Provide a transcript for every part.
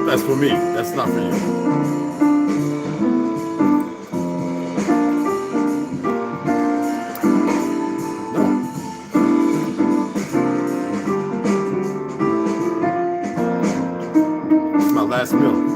That's for me. That's not for you. No. It's my last meal.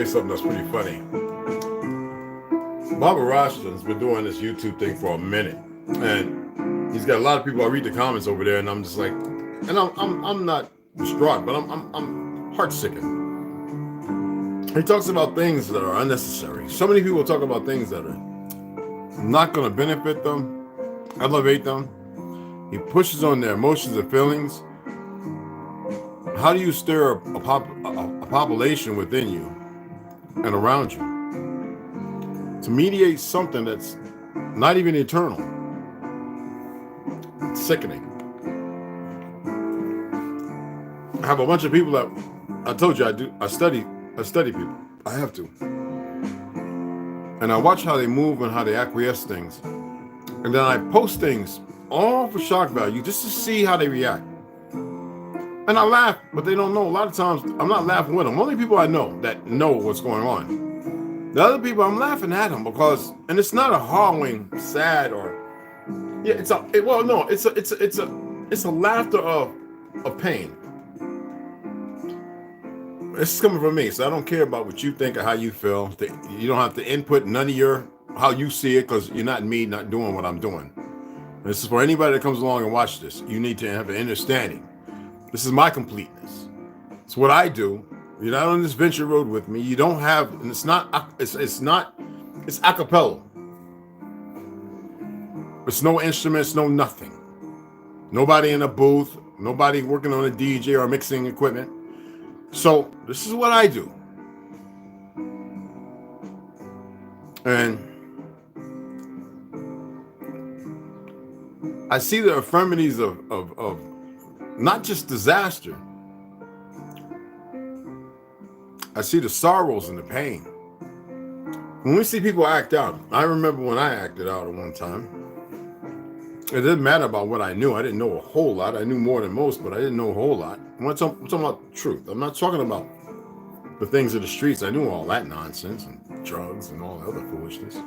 Something that's pretty funny. Barbara Roston's been doing this YouTube thing for a minute, and he's got a lot of people. I read the comments over there, and I'm just like, and I'm not distraught, but I'm heart-sickened. He talks about things that are unnecessary. So many people talk about things that are not going to benefit them, elevate them. He pushes on their emotions and feelings. How do you stir a population within you and around you to mediate something that's not even eternal? It's sickening. I have a bunch of people that I told you I study people. I have to. And I watch how they move and how they acquiesce things. And then I post things all for shock value just to see how they react. And I laugh, but they don't know. A lot of times, I'm not laughing with them. Only people I know that know what's going on. The other people, I'm laughing at them because, and it's not a harrowing, sad, or yeah, it's a laughter of pain. This is coming from me, so I don't care about what you think or how you feel. You don't have to input none of how you see it, because you're not me, not doing what I'm doing. This is for anybody that comes along and watch this. You need to have an understanding. This is my completeness. It's what I do. You're not on this venture road with me. You don't have, and it's a cappella. It's no instruments, no nothing. Nobody in a booth, nobody working on a DJ or mixing equipment. So this is what I do. And I see the infirmities of not just disaster. I see the sorrows and the pain. When we see people act out, I remember when I acted out at one time. It didn't matter about what I knew. I didn't know a whole lot. I knew more than most, but I didn't know a whole lot. I'm talking about the truth. I'm not talking about the things of the streets. I knew all that nonsense and drugs and all the other foolishness.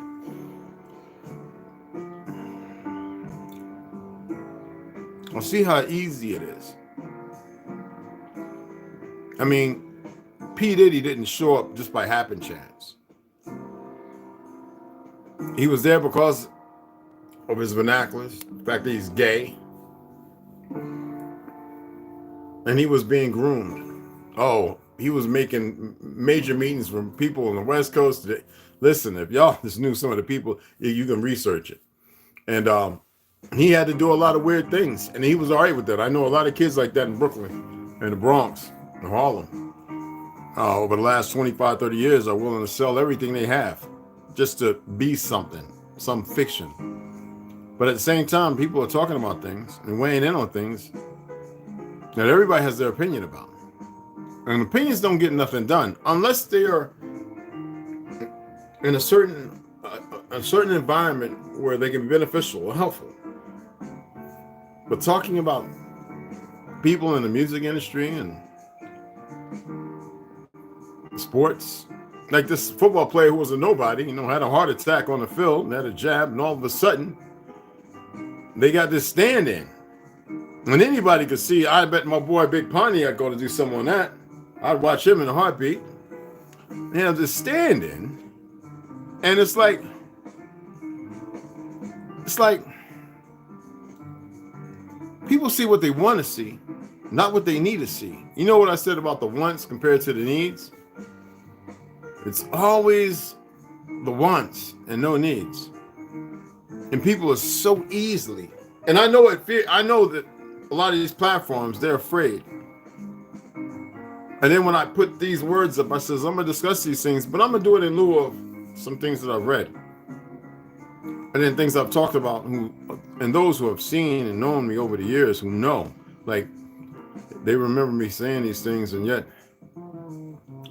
I see how easy it is. I mean, P. Diddy didn't show up just by happen chance. He was there because of his vernaculars, the fact that he's gay. And he was being groomed. Oh, he was making major meetings from people on the West Coast. Listen, if y'all just knew some of the people, you can research it. And he had to do a lot of weird things, and he was all right with that. I know a lot of kids like that in Brooklyn, in the Bronx, in Harlem. Over the last 25, 30 years are willing to sell everything they have just to be something, some fiction. But at the same time, people are talking about things and weighing in on things that everybody has their opinion about. And opinions don't get nothing done unless they are in a certain environment where they can be beneficial or helpful. But talking about people in the music industry and sports, like this football player who was a nobody, had a heart attack on the field and had a jab, and all of a sudden they got this stand-in. And anybody could see, I bet my boy Big Pontiac go to do something on that. I'd watch him in a heartbeat. They have this stand-in. And it's like people see what they want to see, not what they need to see. You know what I said about the wants compared to the needs? It's always the wants and no needs. And people are so easily, and I know that a lot of these platforms, they're afraid. And then when I put these words up, I says, I'm going to discuss these things, but I'm going to do it in lieu of some things that I've read. And then things I've talked about, and those who have seen and known me over the years who know, like, they remember me saying these things, and yet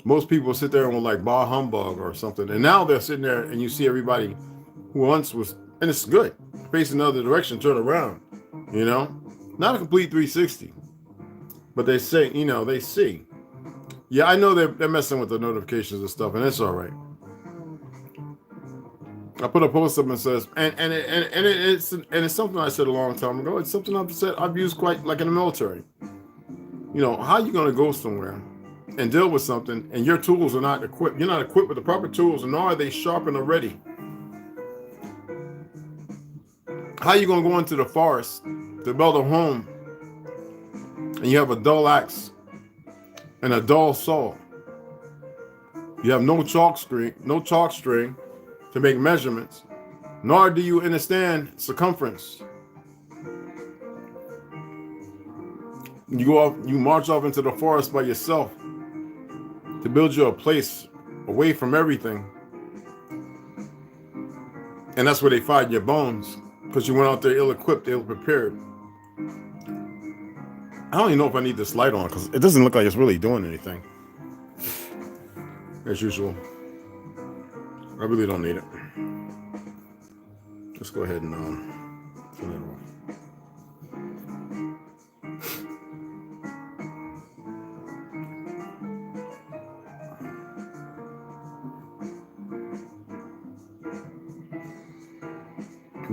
most people sit there and will like bah humbug or something. And now they're sitting there and you see everybody who once was, and it's good, facing the other direction, turn around, not a complete 360, but they say, they see. Yeah, I know they're messing with the notifications and stuff, and it's all right. I put a post up and says, and it's something I said a long time ago. It's something I've used quite like in the military. How are you going to go somewhere and deal with something and your tools are not equipped? You're not equipped with the proper tools, and nor are they sharpened or ready. How are you going to go into the forest to build a home and you have a dull axe and a dull saw? You have no chalk string to make measurements, nor do you understand circumference. You march off into the forest by yourself to build you a place away from everything. And that's where they find your bones, because you went out there ill-equipped, ill-prepared. I don't even know if I need this light on, because it doesn't look like it's really doing anything. As usual. I really don't need it. Let's go ahead and turn it off.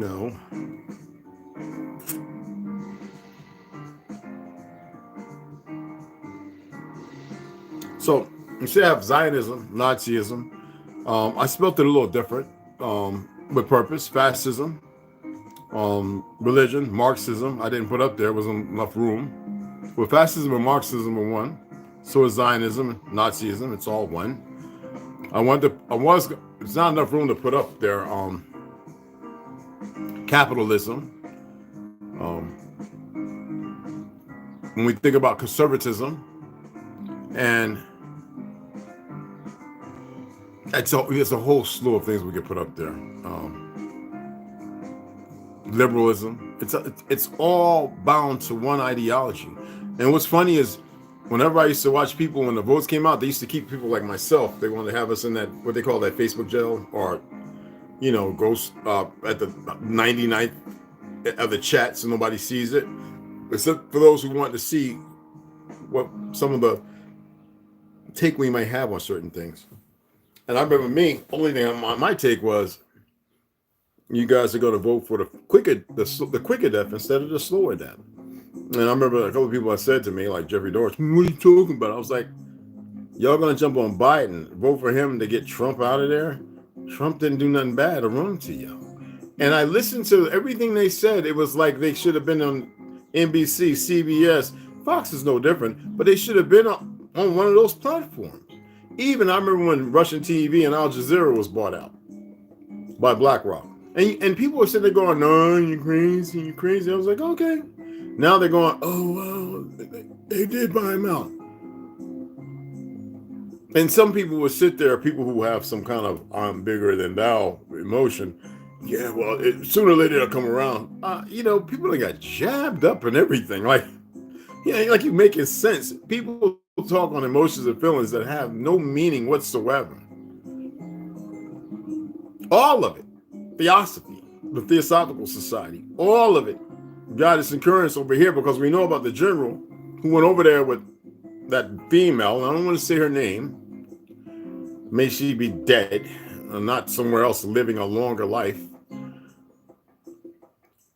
No. So you see, I have Zionism, Nazism. I spelled it a little different, with purpose. Fascism, religion, Marxism. I didn't put up there, wasn't enough room. But fascism and Marxism are one. So is Zionism, Nazism. It's all one. It's not enough room to put up there. Capitalism. When we think about conservatism, and it's a whole slew of things we could put up there. Liberalism. It's all bound to one ideology. And what's funny is, whenever I used to watch people when the votes came out, they used to keep people like myself. They wanted to have us in that, what they call that Facebook jail, or go at the 99th of the chat so nobody sees it, except for those who want to see what some of the take we might have on certain things. And I remember me, only thing on my take was, you guys are going to vote for the quicker death instead of the slower death. And I remember a couple of people had said to me, like Jeffrey Dorch, what are you talking about? I was like, y'all going to jump on Biden, vote for him to get Trump out of there? Trump didn't do nothing bad or wrong to y'all. And I listened to everything they said. It was like they should have been on NBC, CBS. Fox is no different, but they should have been on one of those platforms. Even I remember when Russian TV and Al Jazeera was bought out by BlackRock. And people were sitting there going, no, you're crazy, you're crazy. I was like, okay. Now they're going, oh, well, they did buy him out. And some people would sit there, people who have some kind of I'm bigger than thou emotion. Yeah, well, sooner or later it'll come around. People that got jabbed up and everything. Like you making sense. People talk on emotions and feelings that have no meaning whatsoever. All of it. Theosophy, the Theosophical Society, all of it got its occurrence over here because we know about the general who went over there with that female. I don't want to say her name. May she be dead, not somewhere else living a longer life.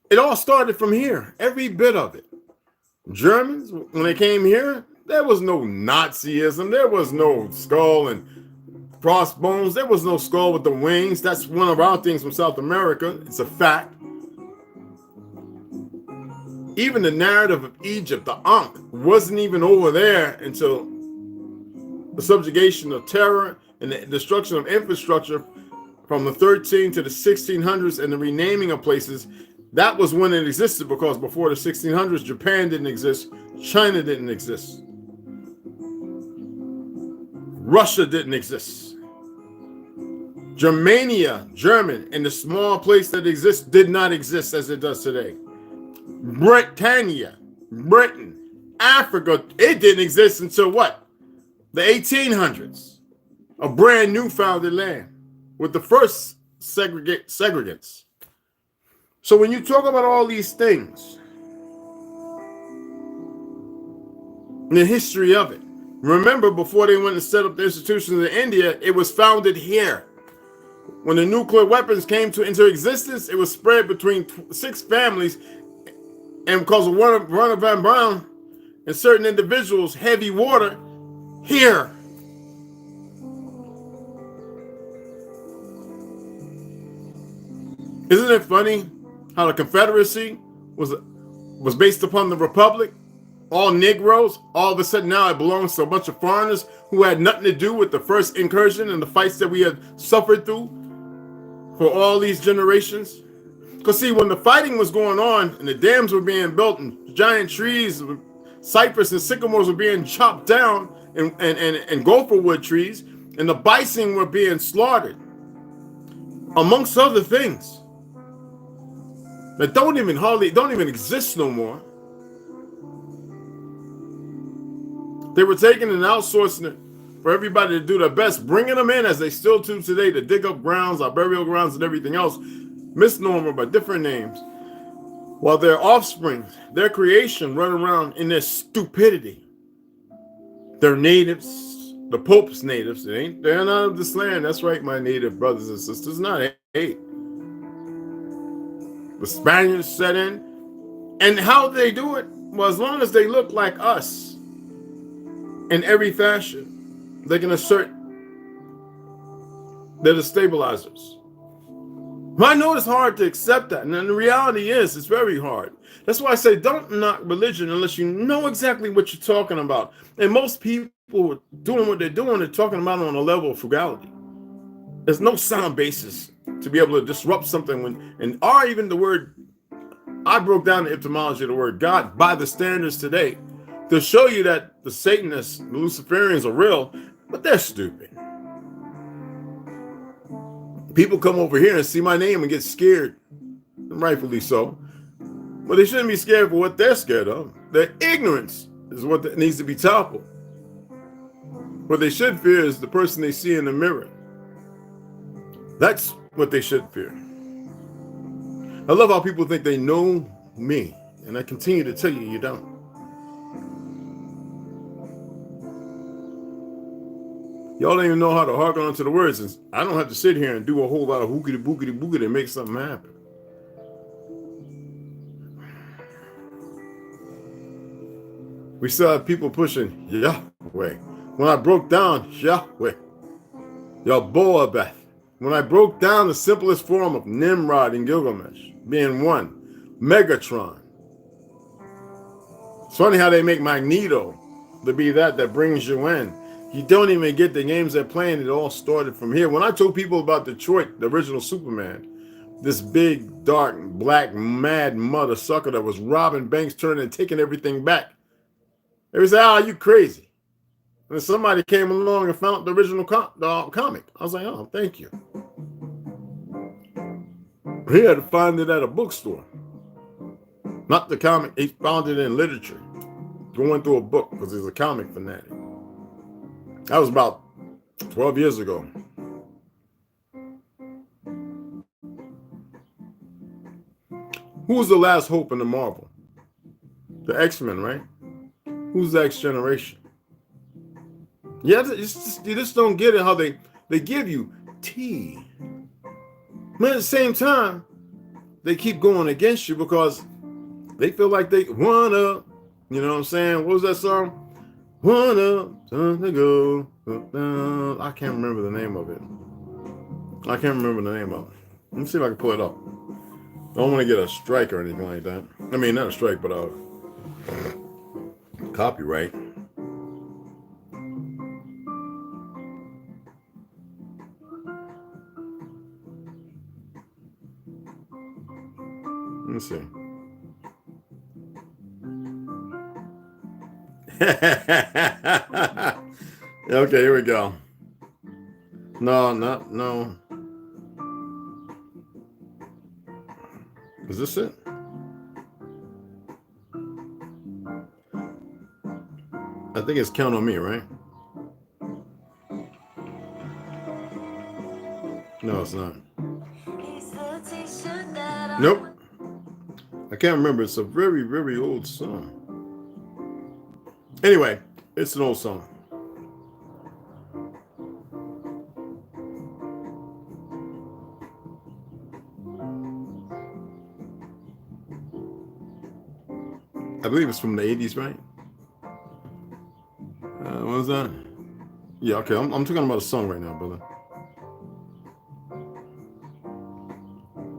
It all started from here, every bit of it. Germans, when they came here, there was no Nazism. There was no skull and crossbones. There was no skull with the wings. That's one of our things from South America. It's a fact. Even the narrative of Egypt, the Ankh, wasn't even over there until the subjugation of terror and the destruction of infrastructure from the 13 to the 1600s and the renaming of places. That was when it existed, because before the 1600s, Japan didn't exist. China didn't exist. Russia didn't exist. Germania, German, and the small place that exists did not exist as it does today. Britannia, Britain, Africa, it didn't exist until what? The 1800s. A brand new founded land with the first segregants. So when you talk about all these things, the history of it, remember before they went and set up the institutions in India, it was founded here. When the nuclear weapons came into existence, it was spread between 6 families, and because of Werner Van Braun and certain individuals, heavy water here. Isn't it funny how the Confederacy was based upon the Republic? All Negroes, all of a sudden now it belongs to a bunch of foreigners who had nothing to do with the first incursion and the fights that we had suffered through for all these generations. Because see, when the fighting was going on and the dams were being built and giant trees, cypress and sycamores were being chopped down, and gopher wood trees, and the bison were being slaughtered, amongst other things that don't even exist no more. They were taking and outsourcing it for everybody to do their best, bringing them in, as they still do today, to dig up grounds, our burial grounds and everything else, misnomer by different names, while their offspring, their creation, run around in their stupidity. They're natives, the Pope's natives. They're not of this land. That's right, my native brothers and sisters. Not hate. The Spaniards set in. And how they do it? Well, as long as they look like us in every fashion, they can assert they're the stabilizers. I know it's hard to accept that, and the reality is it's very hard. That's why I say don't knock religion unless you know exactly what you're talking about. And most people doing what they're doing, they're talking about it on a level of frugality. There's no sound basis to be able to disrupt something or even the word, I broke down the etymology of the word God by the standards today to show you that the Satanists, the Luciferians are real, but they're stupid. People come over here and see my name and get scared, rightfully so. But they shouldn't be scared for what they're scared of. Their ignorance is what needs to be toppled. What they should fear is the person they see in the mirror. That's what they should fear. I love how people think they know me, and I continue to tell you, you don't. Y'all don't even know how to harken onto the words, and I don't have to sit here and do a whole lot of hookity bookity bookity to make something happen. We still have people pushing Yahweh. When I broke down Yahweh, Yahboabeth, when I broke down the simplest form of Nimrod and Gilgamesh, being one, Megatron. It's funny how they make Magneto to be that brings you in. You don't even get the games they're playing. It all started from here. When I told people about Detroit, the original Superman, this big, dark, black, mad mother sucker that was robbing banks, turning and taking everything back, they would say, "Oh, you crazy." And somebody came along and found the original comic. I was like, "Oh, thank you." He had to find it at a bookstore. Not the comic. He found it in literature. Going through a book because he's a comic fanatic. That was about 12 years ago. Who's the last hope in the Marvel? The X-Men, right? Who's the X generation? Yeah, you just don't get it how they give you tea. But at the same time, they keep going against you because they feel like they wanna, you know what I'm saying? What was that song? Wanna, time to go. I can't remember the name of it. Let me see if I can pull it up. I don't want to get a strike or anything like that. I mean, not a strike, but a copyright. Let me see. Okay, here we go. No. Is this it? I think it's Count on Me, right? No, it's not. Nope. I can't remember. It's a very, very old song. Anyway, it's an old song. I believe it's from the 80s, right? What was that? Yeah, okay. I'm talking about a song right now, brother.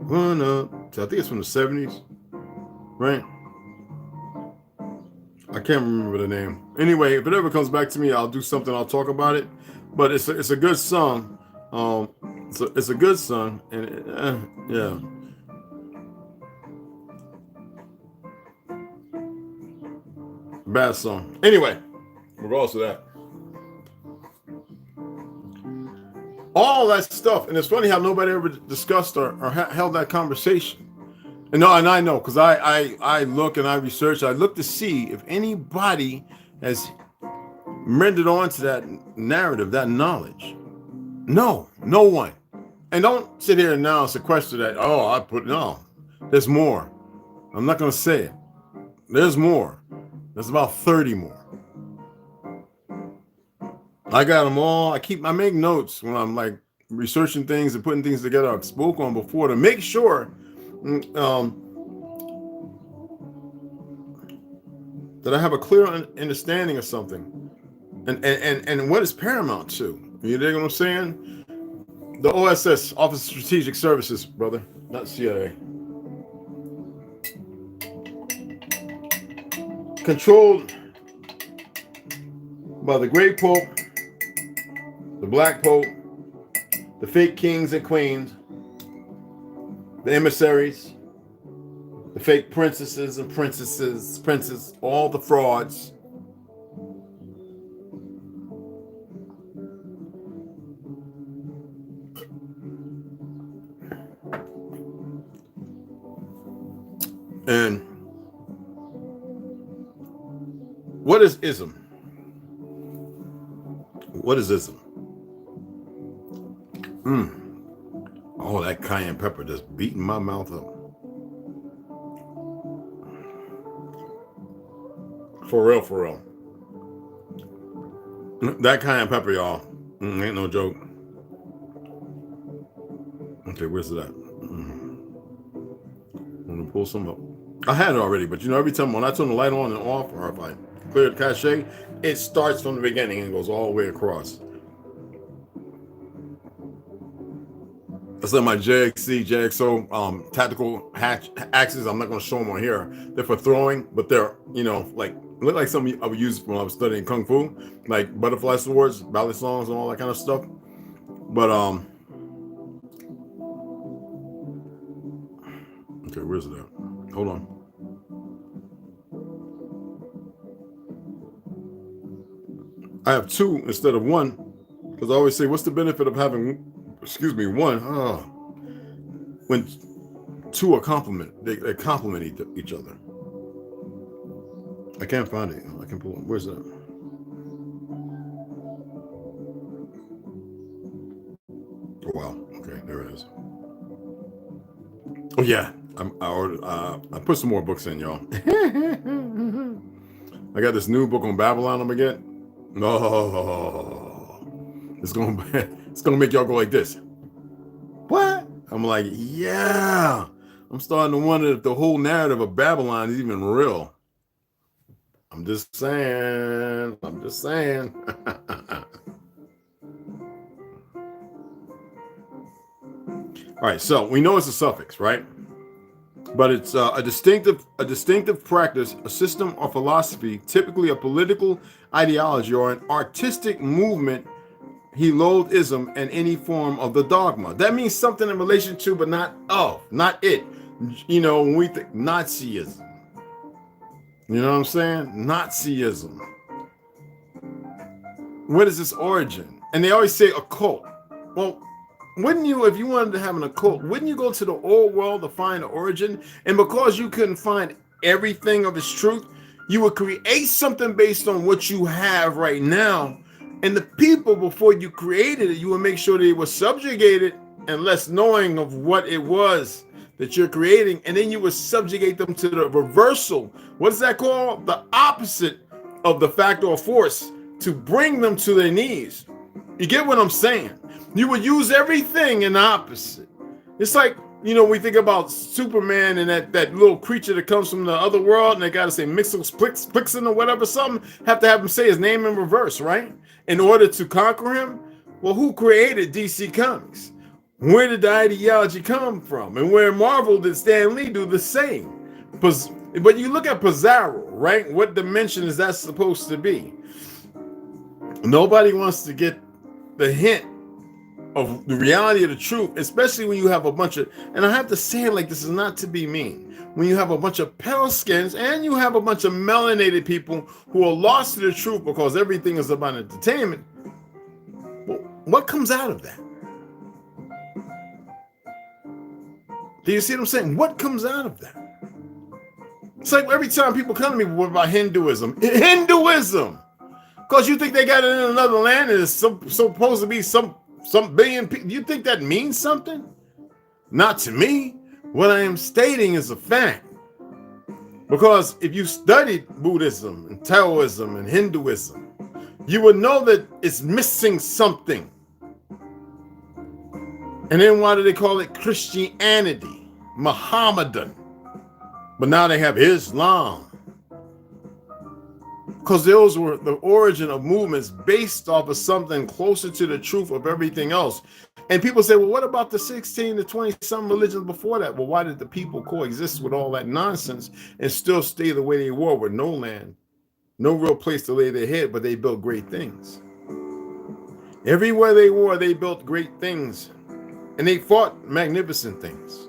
One up. So I think it's from the 70s, right? I can't remember the name. Anyway, if it ever comes back to me, I'll do something. I'll talk about it. But it's a good song. It's a good song, and yeah. Bad song. Anyway, regardless of that. All that stuff. And it's funny how nobody ever discussed or held that conversation. And I know, because I look and I research. I look to see if anybody has rendered on to that narrative, that knowledge. No one. And don't sit here and now sequester that. No. There's more. I'm not going to say it. There's more. There's about 30 more. I got them all. I make notes when I'm like researching things and putting things together I've spoke on before to make sure that I have a clear understanding of something, and what is paramount to. You dig what I'm saying? The OSS, Office of Strategic Services, brother, not CIA. Controlled by the Great Pope, the Black Pope, the fake kings and queens, the emissaries, the fake princesses and princes, all the frauds. And what is ism? What is ism? Oh, that cayenne pepper just beating my mouth up. For real, for real. That cayenne pepper, y'all, ain't no joke. Okay, where's it at? I'm gonna pull some up. I had it already, but you know, every time when I turn the light on and off, or if I clear the cache, it starts from the beginning and goes all the way across. That's like my JXC, JXO tactical axes. I'm not going to show them on here. They're for throwing, but they're, you know, like, look like something I would use when I was studying Kung Fu, like butterfly swords, ballet songs, and all that kind of stuff. But, okay, where's it at? Hold on. I have two instead of one, because I always say, what's the benefit of having, one? When two are they complement each other. I can't find it. I can pull it. Where's that? Oh, wow. Okay, there it is. Oh yeah, I put some more books in, y'all. I got this new book on Babylon I'm gonna get. No, it's gonna make y'all go like this. What? I'm like, yeah. I'm starting to wonder if the whole narrative of Babylon is even real. I'm just saying. All right, so we know it's a suffix, right? But it's a distinctive practice, a system or philosophy, typically a political ideology or an artistic movement. He loathed ism and any form of the dogma. That means something in relation to, but not it. You know, when we think Nazism. You know what I'm saying? Nazism. What is its origin? And they always say occult. Well, wouldn't you, if you wanted to have an occult, wouldn't you go to the old world to find the origin? And because you couldn't find everything of its truth, you would create something based on what you have right now. And the people, before you created it, you would make sure they were subjugated and less knowing of what it was that you're creating. And then you would subjugate them to the reversal. What is that called? The opposite of the factor or force, to bring them to their knees. You get what I'm saying? You would use everything in the opposite. It's like, you know, we think about Superman and that little creature that comes from the other world, and they got to say Mixon or whatever, something, have to have him say his name in reverse, right? In order to conquer him. Well, who created DC Comics? Where did the ideology come from? And where Marvel did Stan Lee do the same? But you look at Pizarro, right? What dimension is that supposed to be? Nobody wants to get the hint of the reality of the truth, especially when you have a bunch of, and I have to say it like this is not to be mean, when you have a bunch of pale skins and you have a bunch of melanated people who are lost to the truth because everything is about entertainment. Well, what comes out of that? Do you see what I'm saying? What comes out of that? It's like every time people come to me, what about Hinduism? Hinduism! Because you think they got it in another land and it's supposed to be some billion people. You think that means something? Not to me. What I am stating is a fact. Because if you studied Buddhism and Taoism and Hinduism, you would know that it's missing something. And then why do they call it Christianity? Mohammedan. But now they have Islam. Because those were the origin of movements based off of something closer to the truth of everything else. And people say, well, what about the 16 to 20-some religions before that? Well, why did the people coexist with all that nonsense and still stay the way they were with no land, no real place to lay their head, but they built great things? Everywhere they were, they built great things. And they fought magnificent things.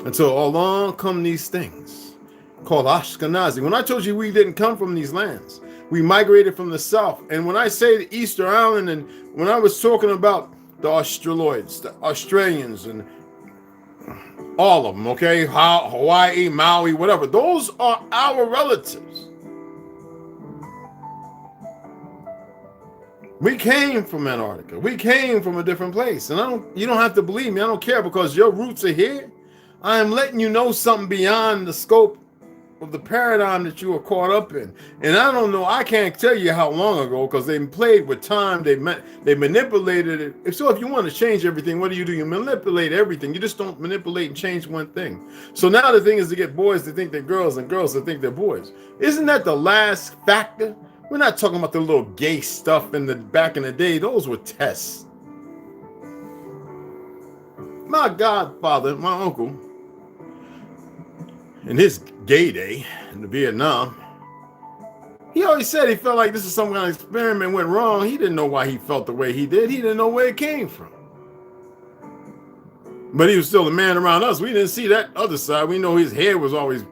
Until along come these things called Ashkenazi. When I told you we didn't come from these lands, we migrated from the south. And when I say the Easter Island, and when I was talking about the Australoids, the Australians, and all of them, okay, Hawaii, Maui, whatever, those are our relatives. We came from Antarctica. We came from a different place. And you don't have to believe me. I don't care, because your roots are here. I am letting you know something beyond the scope of the paradigm that you are caught up in. And I don't know, I can't tell you how long ago, because they played with time, they manipulated it. So if you want to change everything, what do? You manipulate everything. You just don't manipulate and change one thing. So now the thing is to get boys to think they're girls and girls to think they're boys. Isn't that the last factor? We're not talking about the little gay stuff back in the day. Those were tests. My godfather, my uncle, in his gay day in Vietnam, he always said he felt like this is some kind of experiment went wrong. He didn't know why he felt the way he did. He didn't know where it came from. But he was still a man around us. We didn't see that other side. We know his hair was always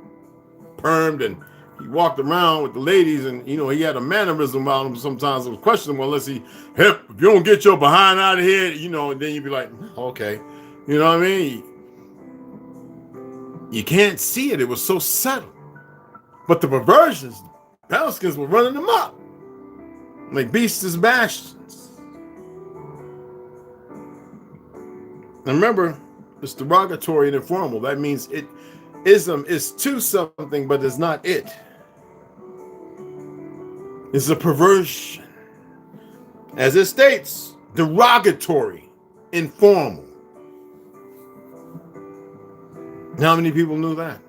permed, and he walked around with the ladies, and he had a mannerism about him. Sometimes it was questionable unless if you don't get your behind out of here, and then you'd be like, okay. You know what I mean? You can't see it. It was so subtle. But the perversions, Pelicans were running them up like beasts and bastions. And remember, it's derogatory and informal. That means ism is to something, but it's not it. It's a perversion. As it states, derogatory, informal. How many people knew that?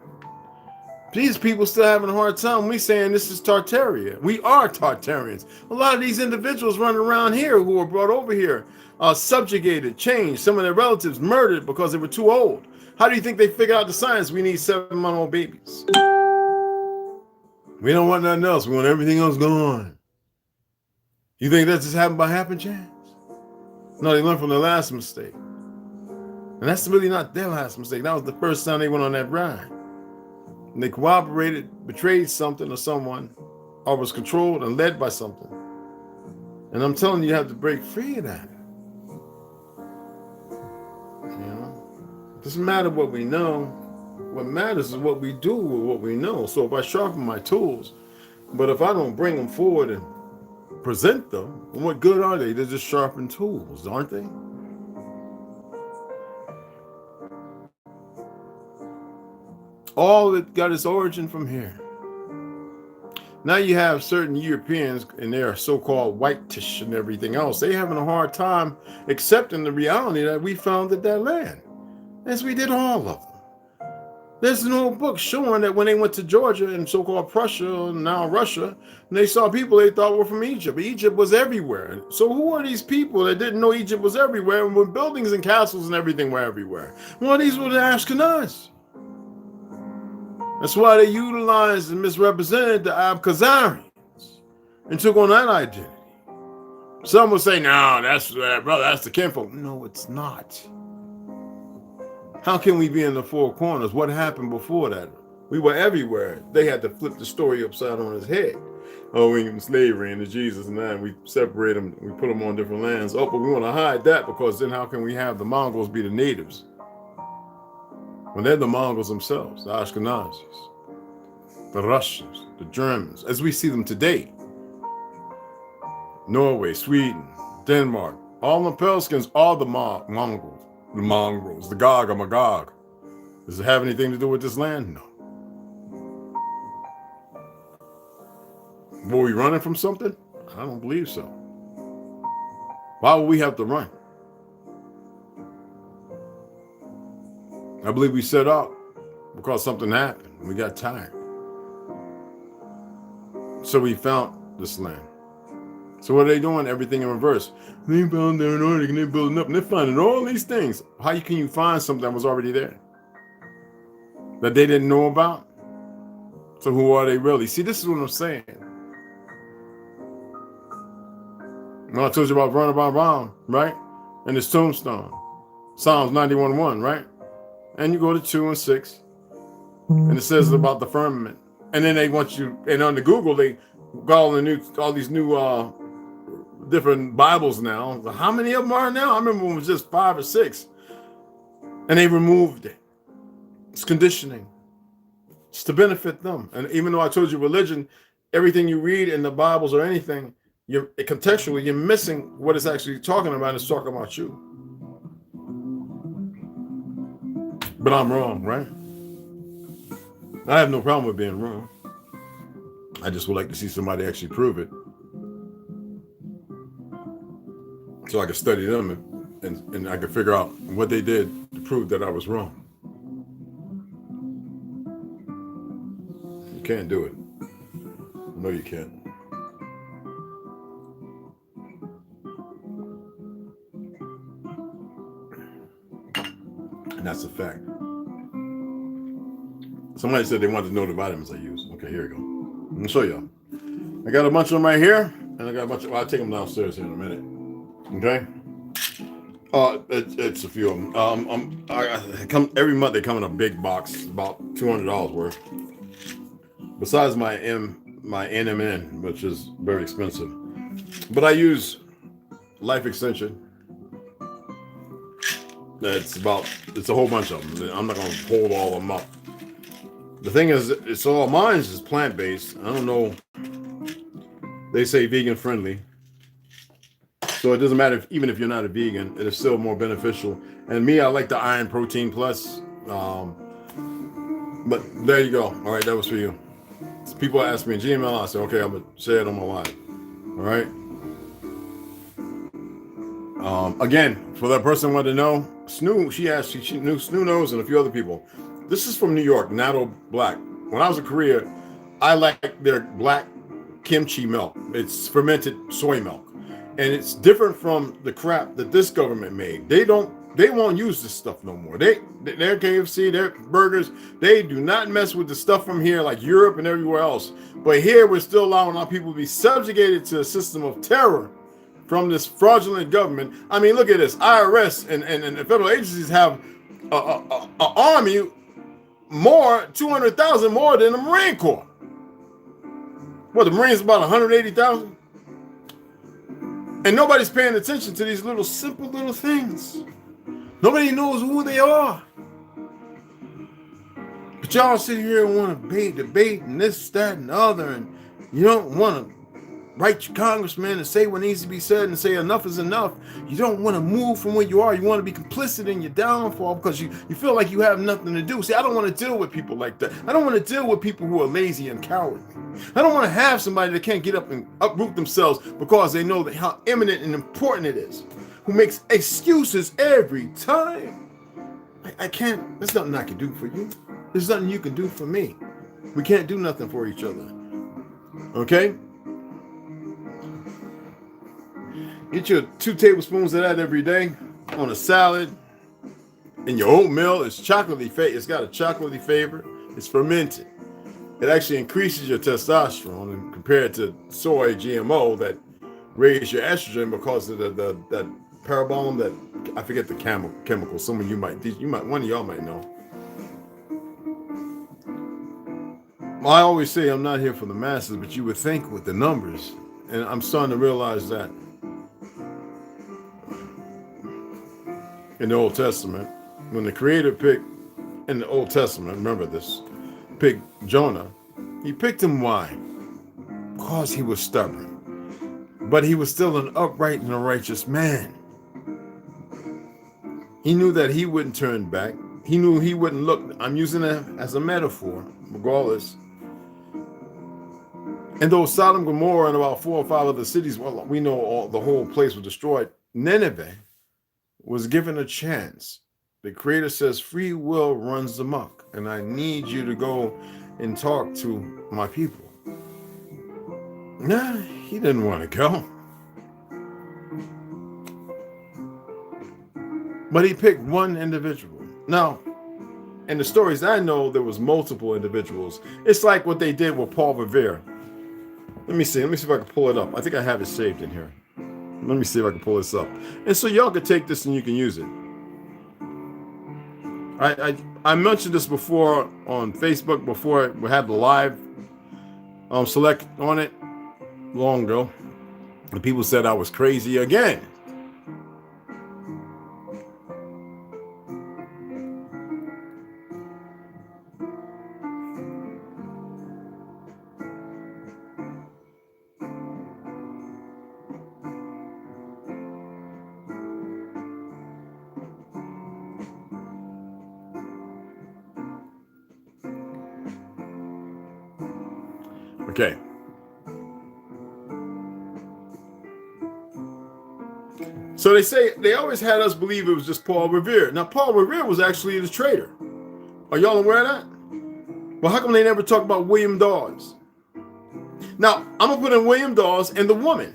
These people still having a hard time. We saying this is Tartaria. We are Tartarians. A lot of these individuals running around here who were brought over here, subjugated, changed, some of their relatives murdered because they were too old. How do you think they figured out the science? We need 7-month-old babies. We don't want nothing else. We want everything else gone. You think that just happened by happen chance? No, they learned from their last mistake. And that's really not their last mistake. That was the first time they went on that ride. And they cooperated, betrayed something or someone, or was controlled and led by something. And I'm telling you, you have to break free of that. It doesn't matter what we know. What matters is what we do with what we know. So if I sharpen my tools, but if I don't bring them forward and present them, what good are they? They're just sharpened tools, aren't they? All it got its origin from here. Now you have certain Europeans and their so-called whitish and everything else. They having a hard time accepting the reality that we founded that land, as we did all of them. There's an old book showing that when they went to Georgia and so-called Prussia, now Russia, and they saw people they thought were from Egypt. Egypt was everywhere. So who are these people that didn't know Egypt was everywhere, and when buildings and castles and everything were everywhere? Well, these were the Ashkenazis. That's why they utilized and misrepresented the Abkhazarians and took on that identity. Some will say, no, that's brother, that's the kinfolk. No, it's not. How can we be in the four corners? What happened before that? We were everywhere. They had to flip the story upside on his head. Oh, we in slavery into Jesus, and then we separate them, we put them on different lands. Oh, but we want to hide that, because then how can we have the Mongols be the natives? When they're the Mongols themselves, the Ashkenazis, the Russians, the Germans, as we see them today. Norway, Sweden, Denmark, all the Pelskins are the Mongols, the Gog or Magog. Does it have anything to do with this land? No. Were we running from something? I don't believe so. Why would we have to run? I believe we set up because something happened. We got tired. So we found this land. So what are they doing? Everything in reverse. They found their Antarctica and they're building up and they're finding all these things. How can you find something that was already there? That they didn't know about? So who are they really? See, this is what I'm saying. When I told you about Ram, right? And his tombstone. Psalms 91:1, right? And you go to 2 and 6. And it says about the firmament. And then they want you, and on the Google, they got all these new different Bibles now. How many of them are now? I remember when it was just 5 or 6. And they removed it. It's conditioning. It's to benefit them. And even though I told you religion, everything you read in the Bibles or anything, contextually, you're missing what it's actually talking about. It's talking about you. But I'm wrong, right? I have no problem with being wrong. I just would like to see somebody actually prove it. So I could study them and I could figure out what they did to prove that I was wrong. You can't do it. No, you can't. And that's a fact. Somebody said they wanted to know the vitamins I use. Okay, here we go. I'm gonna show y'all. I got a bunch of them right here, and I got a bunch of. I'll take them downstairs here in a minute. Okay. It's a few of them. I come every month. They come in a big box, about $200 worth. Besides my NMN, which is very expensive, but I use Life Extension. It's a whole bunch of them. I'm not going to hold all of them up. The thing is, it's all mine is plant-based. I don't know. They say vegan friendly. So it doesn't matter even if you're not a vegan, it is still more beneficial. And me, I like the Iron Protein Plus. But there you go. All right, that was for you. People ask me in GML, I say, okay, I'm going to say it on my live. All right. Again, for that person who wanted to know, Snoo, she knew Snoo knows and a few other people. This is from New York, Natto Black. When I was in Korea, I liked their black kimchi milk. It's fermented soy milk. And it's different from the crap that this government made. They won't use this stuff no more. Their KFC, their burgers, they do not mess with the stuff from here like Europe and everywhere else. But here we're still allowing our people to be subjugated to a system of terror from this fraudulent government. I mean, look at this. IRS and the federal agencies have an army 200,000 more than the Marine Corps. What, the Marines about 180,000? And nobody's paying attention to these simple little things. Nobody knows who they are. But y'all sit here and want to debate and this, that, and the other, and you don't want to write your congressman and say what needs to be said and say enough is enough. You don't want to move from where you are. You want to be complicit in your downfall because you feel like you have nothing to do. See, I don't want to deal with people like that. I don't want to deal with people who are lazy and cowardly. I don't want to have somebody that can't get up and uproot themselves because they know that how eminent and important it is, who makes excuses every time. I can't, there's nothing I can do for you. There's nothing you can do for me. We can't do nothing for each other. Okay? Get your 2 tablespoons of that every day on a salad. And your oatmeal is chocolatey. It's got a chocolatey flavor. It's fermented. It actually increases your testosterone and compared to soy GMO that raise your estrogen because of that parabolum that I forget the chemical. Some of you might one of y'all might know. I always say I'm not here for the masses, but you would think with the numbers, and I'm starting to realize that in the Old Testament, when the Creator picked in the Old Testament, remember this, picked Jonah, he picked him why? Because he was stubborn, but he was still an upright and a righteous man. He knew that he wouldn't turn back. He knew he wouldn't look. I'm using it as a metaphor, regardless. And though Sodom, Gomorrah, and about 4 or 5 other cities, well, we know the whole place was destroyed. Nineveh was given a chance The Creator says free will runs amok, and I need you to go and talk to my people. Nah, he didn't want to go. But he picked one individual. Now, in the stories I know, there was multiple individuals. It's like what they did with Paul Revere. Let me see if I can pull it up. I think I have it saved in here. Let me see if I can pull this up. And so y'all can take this and you can use it. I mentioned this before on Facebook before we had the live select on it long ago. And people said I was crazy again. Okay. So they always had us believe it was just Paul Revere. Now, Paul Revere was actually the traitor. Are y'all aware of that? Well, how come they never talk about William Dawes? Now, I'm going to put in William Dawes and the woman.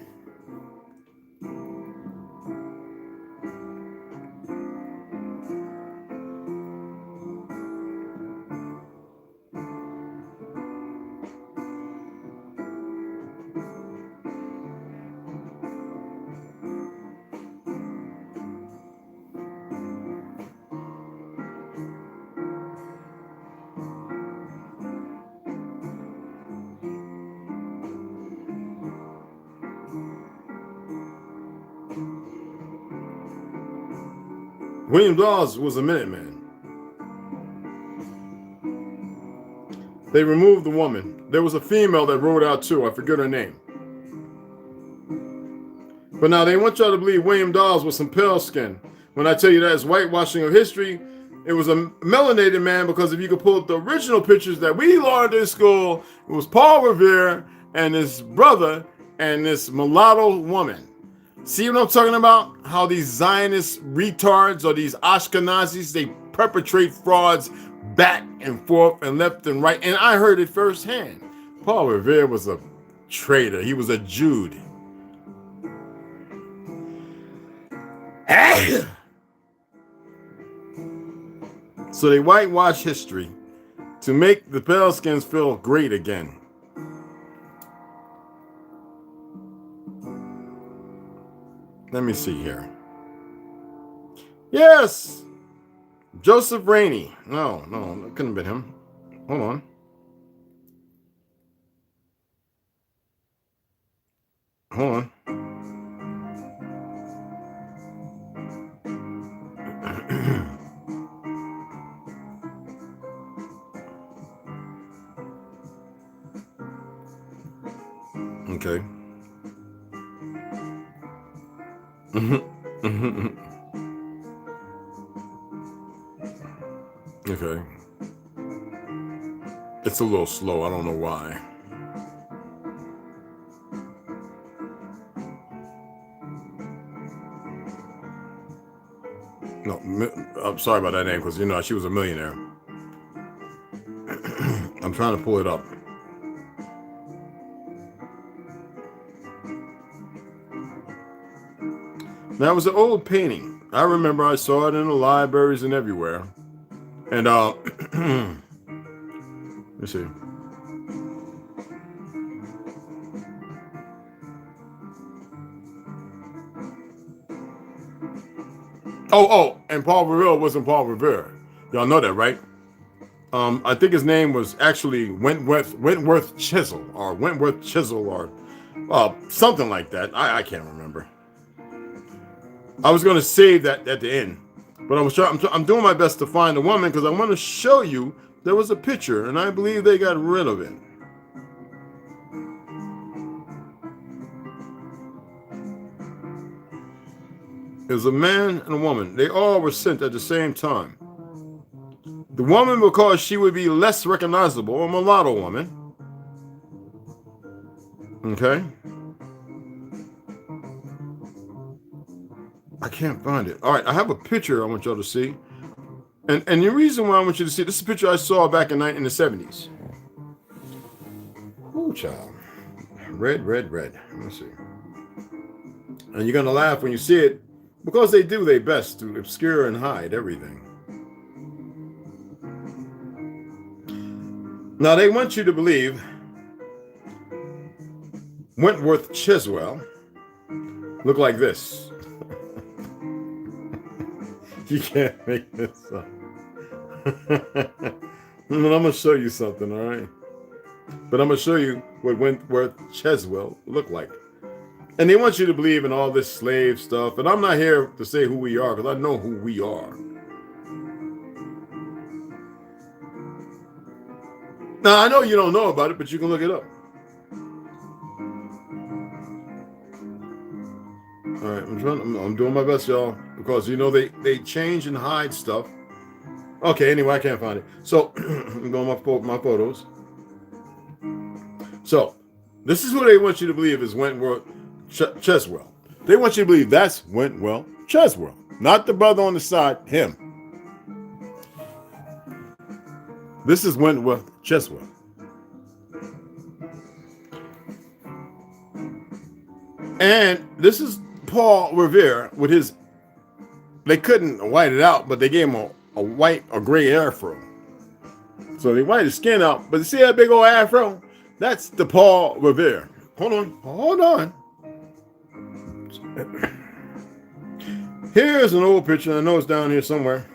William Dawes was a Minuteman. They removed the woman. There was a female that rode out too. I forget her name. But now they want y'all to believe William Dawes was some pale skin. When I tell you that it's whitewashing of history, it was a melanated man, because if you could pull up the original pictures that we learned in school, it was Paul Revere and his brother and this mulatto woman. See what I'm talking about? How these Zionist retards or these Ashkenazis, they perpetrate frauds back and forth and left and right. And I heard it firsthand. Paul Revere was a traitor. He was a Jude. So they whitewash history to make the pale skins feel great again. Let me see here. Yes! Joseph Rainey. No, it couldn't have been him. Hold on. Okay. Okay. It's a little slow. I don't know why. No, I'm sorry about that name, because she was a millionaire. I'm trying to pull it up. That was an old painting. I remember I saw it in the libraries and everywhere. And let me see. Oh, and Paul Revere wasn't Paul Revere. Y'all know that, right? I think his name was actually Wentworth Chisel or something like that. I can't remember. I was going to save that at the end, but I'm doing my best to find the woman, because I want to show you there was a picture, and I believe they got rid of it. It was a man and a woman. They all were sent at the same time. The woman, because she would be less recognizable, a mulatto woman. Okay. I can't find it. All right, I have a picture I want y'all to see And the reason why I want you to see this is a picture I saw back in the 70s. Oh, child. Red. Let me see. And you're going to laugh when you see it because they do their best to obscure and hide everything. Now, they want you to believe Wentworth Cheswell looked like this. You can't make this up. I'm going to show you something, all right? But I'm going to show you what Wentworth Cheswell looked like. And they want you to believe in all this slave stuff. And I'm not here to say who we are, because I know who we are. Now, I know you don't know about it, but you can look it up. All right, I'm doing my best, y'all, because, you know, they change and hide stuff. Okay, anyway, I can't find it. So, I'm going my photos. So, this is who they want you to believe is Wentworth Cheswell. They want you to believe that's Wentworth Cheswell, not the brother on the side, him. This is Wentworth Cheswell. And this is Paul Revere with his, they couldn't white it out, but they gave him a white or gray afro. So they white his skin out, but you see that big old afro? That's the Paul Revere. Hold on. Here's an old picture. I know it's down here somewhere.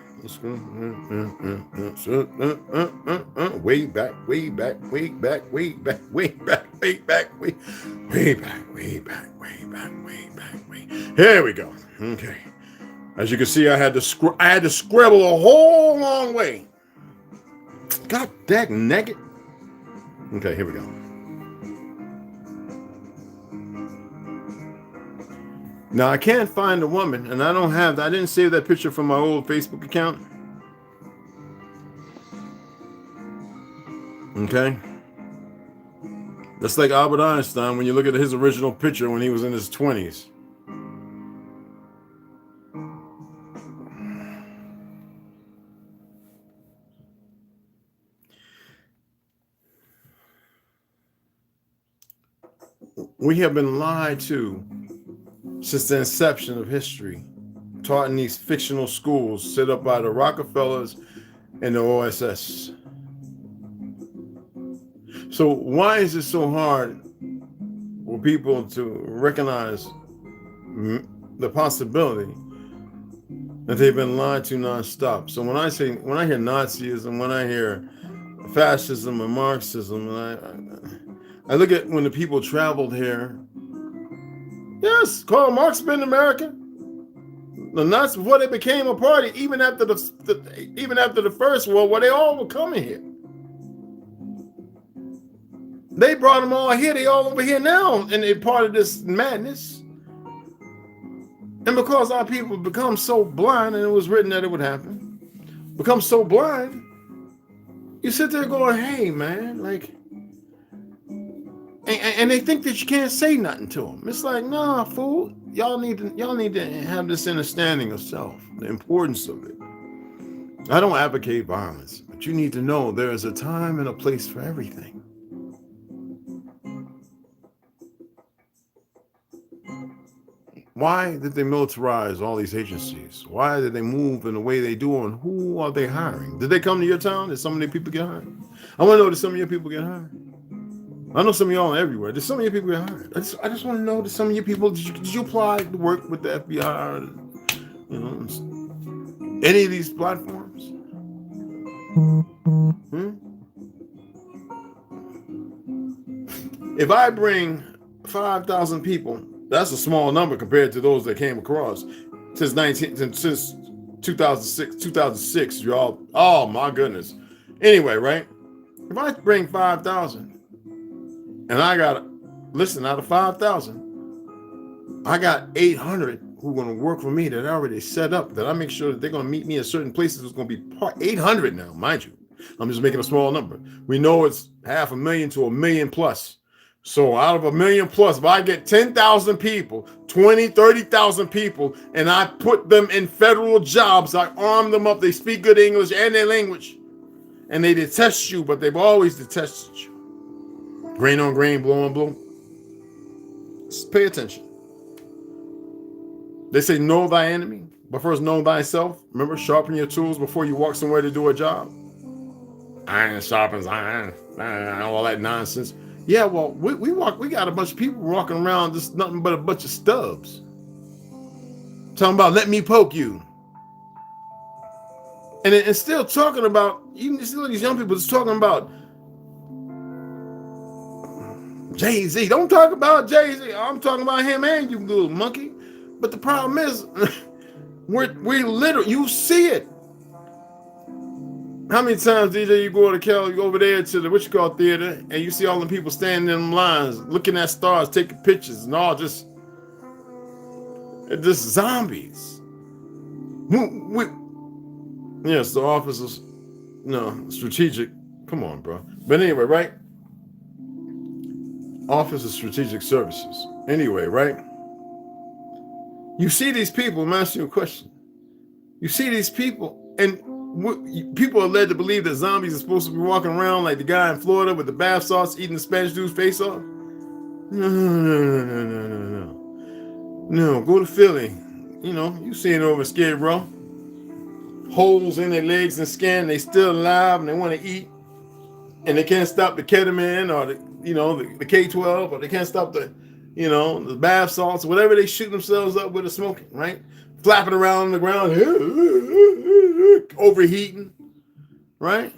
Way back. Here we go. Okay. As you can see, I had to scribble a whole long way. God dang naked. Okay, here we go. Now, I can't find a woman, and I didn't save that picture from my old Facebook account. Okay? That's like Albert Einstein when you look at his original picture when he was in his 20s. We have been lied to since the inception of history, taught in these fictional schools set up by the Rockefellers and the OSS. So why is it so hard for people to recognize the possibility that they've been lied to nonstop? So when I hear Nazism, when I hear fascism and Marxism, I look at when the people traveled here. Yes, Karl Marx been in America. The Nazis, before they became a party, even after the First World War, they all were coming here. They brought them all here. They all over here now, and they're part of this madness. And because our people become so blind, and it was written that it would happen, become so blind, you sit there going, "Hey, man, like." And they think that you can't say nothing to them. It's like, nah, fool. Y'all need to have this understanding of self, the importance of it. I don't advocate violence, but you need to know there is a time and a place for everything. Why did they militarize all these agencies? Why did they move in the way they do, and who are they hiring? Did they come to your town? Did some of their people get hired? I want to know, did some of your people get hired? I know some of y'all are everywhere. Did some of your people get hired? I just want to know, did some of your people, did you apply to work with the FBI or, you know, any of these platforms? If I bring 5,000 people, that's a small number compared to those that came across since 2006, y'all. Oh my goodness. Anyway, right? If I bring 5,000, and I got, listen, out of 5,000, I got 800 who are going to work for me that I already set up, that I make sure that they're going to meet me in certain places. It's going to be 800 now, mind you. I'm just making a small number. We know it's 500,000 to 1 million plus. So out of 1 million plus, if I get 10,000 people, 20, 30,000 people, and I put them in federal jobs, I arm them up, they speak good English and their language, and they detest you, but they've always detested you. Grain on grain, blow on blow. Just pay attention. They say know thy enemy, but first know thyself. Remember, sharpen your tools before you walk somewhere to do a job. Iron sharpens iron, all that nonsense. Yeah, well, we got a bunch of people walking around just nothing but a bunch of stubs. Talking about let me poke you. And still talking about, even still these young people just talking about Jay-Z. Don't talk about Jay-Z. I'm talking about him and you little monkey. But the problem is, we literally, you see it. How many times, DJ, you go to Cal, you go over there to the what you call theater, and you see all the people standing in them lines, looking at stars, taking pictures, and all just zombies. Yes, the office is strategic. Come on, bro. But anyway, right? Office of Strategic Services. Anyway, right? You see these people, I'm asking you a question. You see these people, and people are led to believe that zombies are supposed to be walking around like the guy in Florida with the bath salts eating the Spanish dude's face off. No, go to Philly. You see it over Skid Row. Holes in their legs and skin, they still alive and they want to eat. And they can't stop the ketamine or the K12, or they can't stop the bath salts, whatever they shoot themselves up with, the smoking, right? Flapping around on the ground, overheating, right?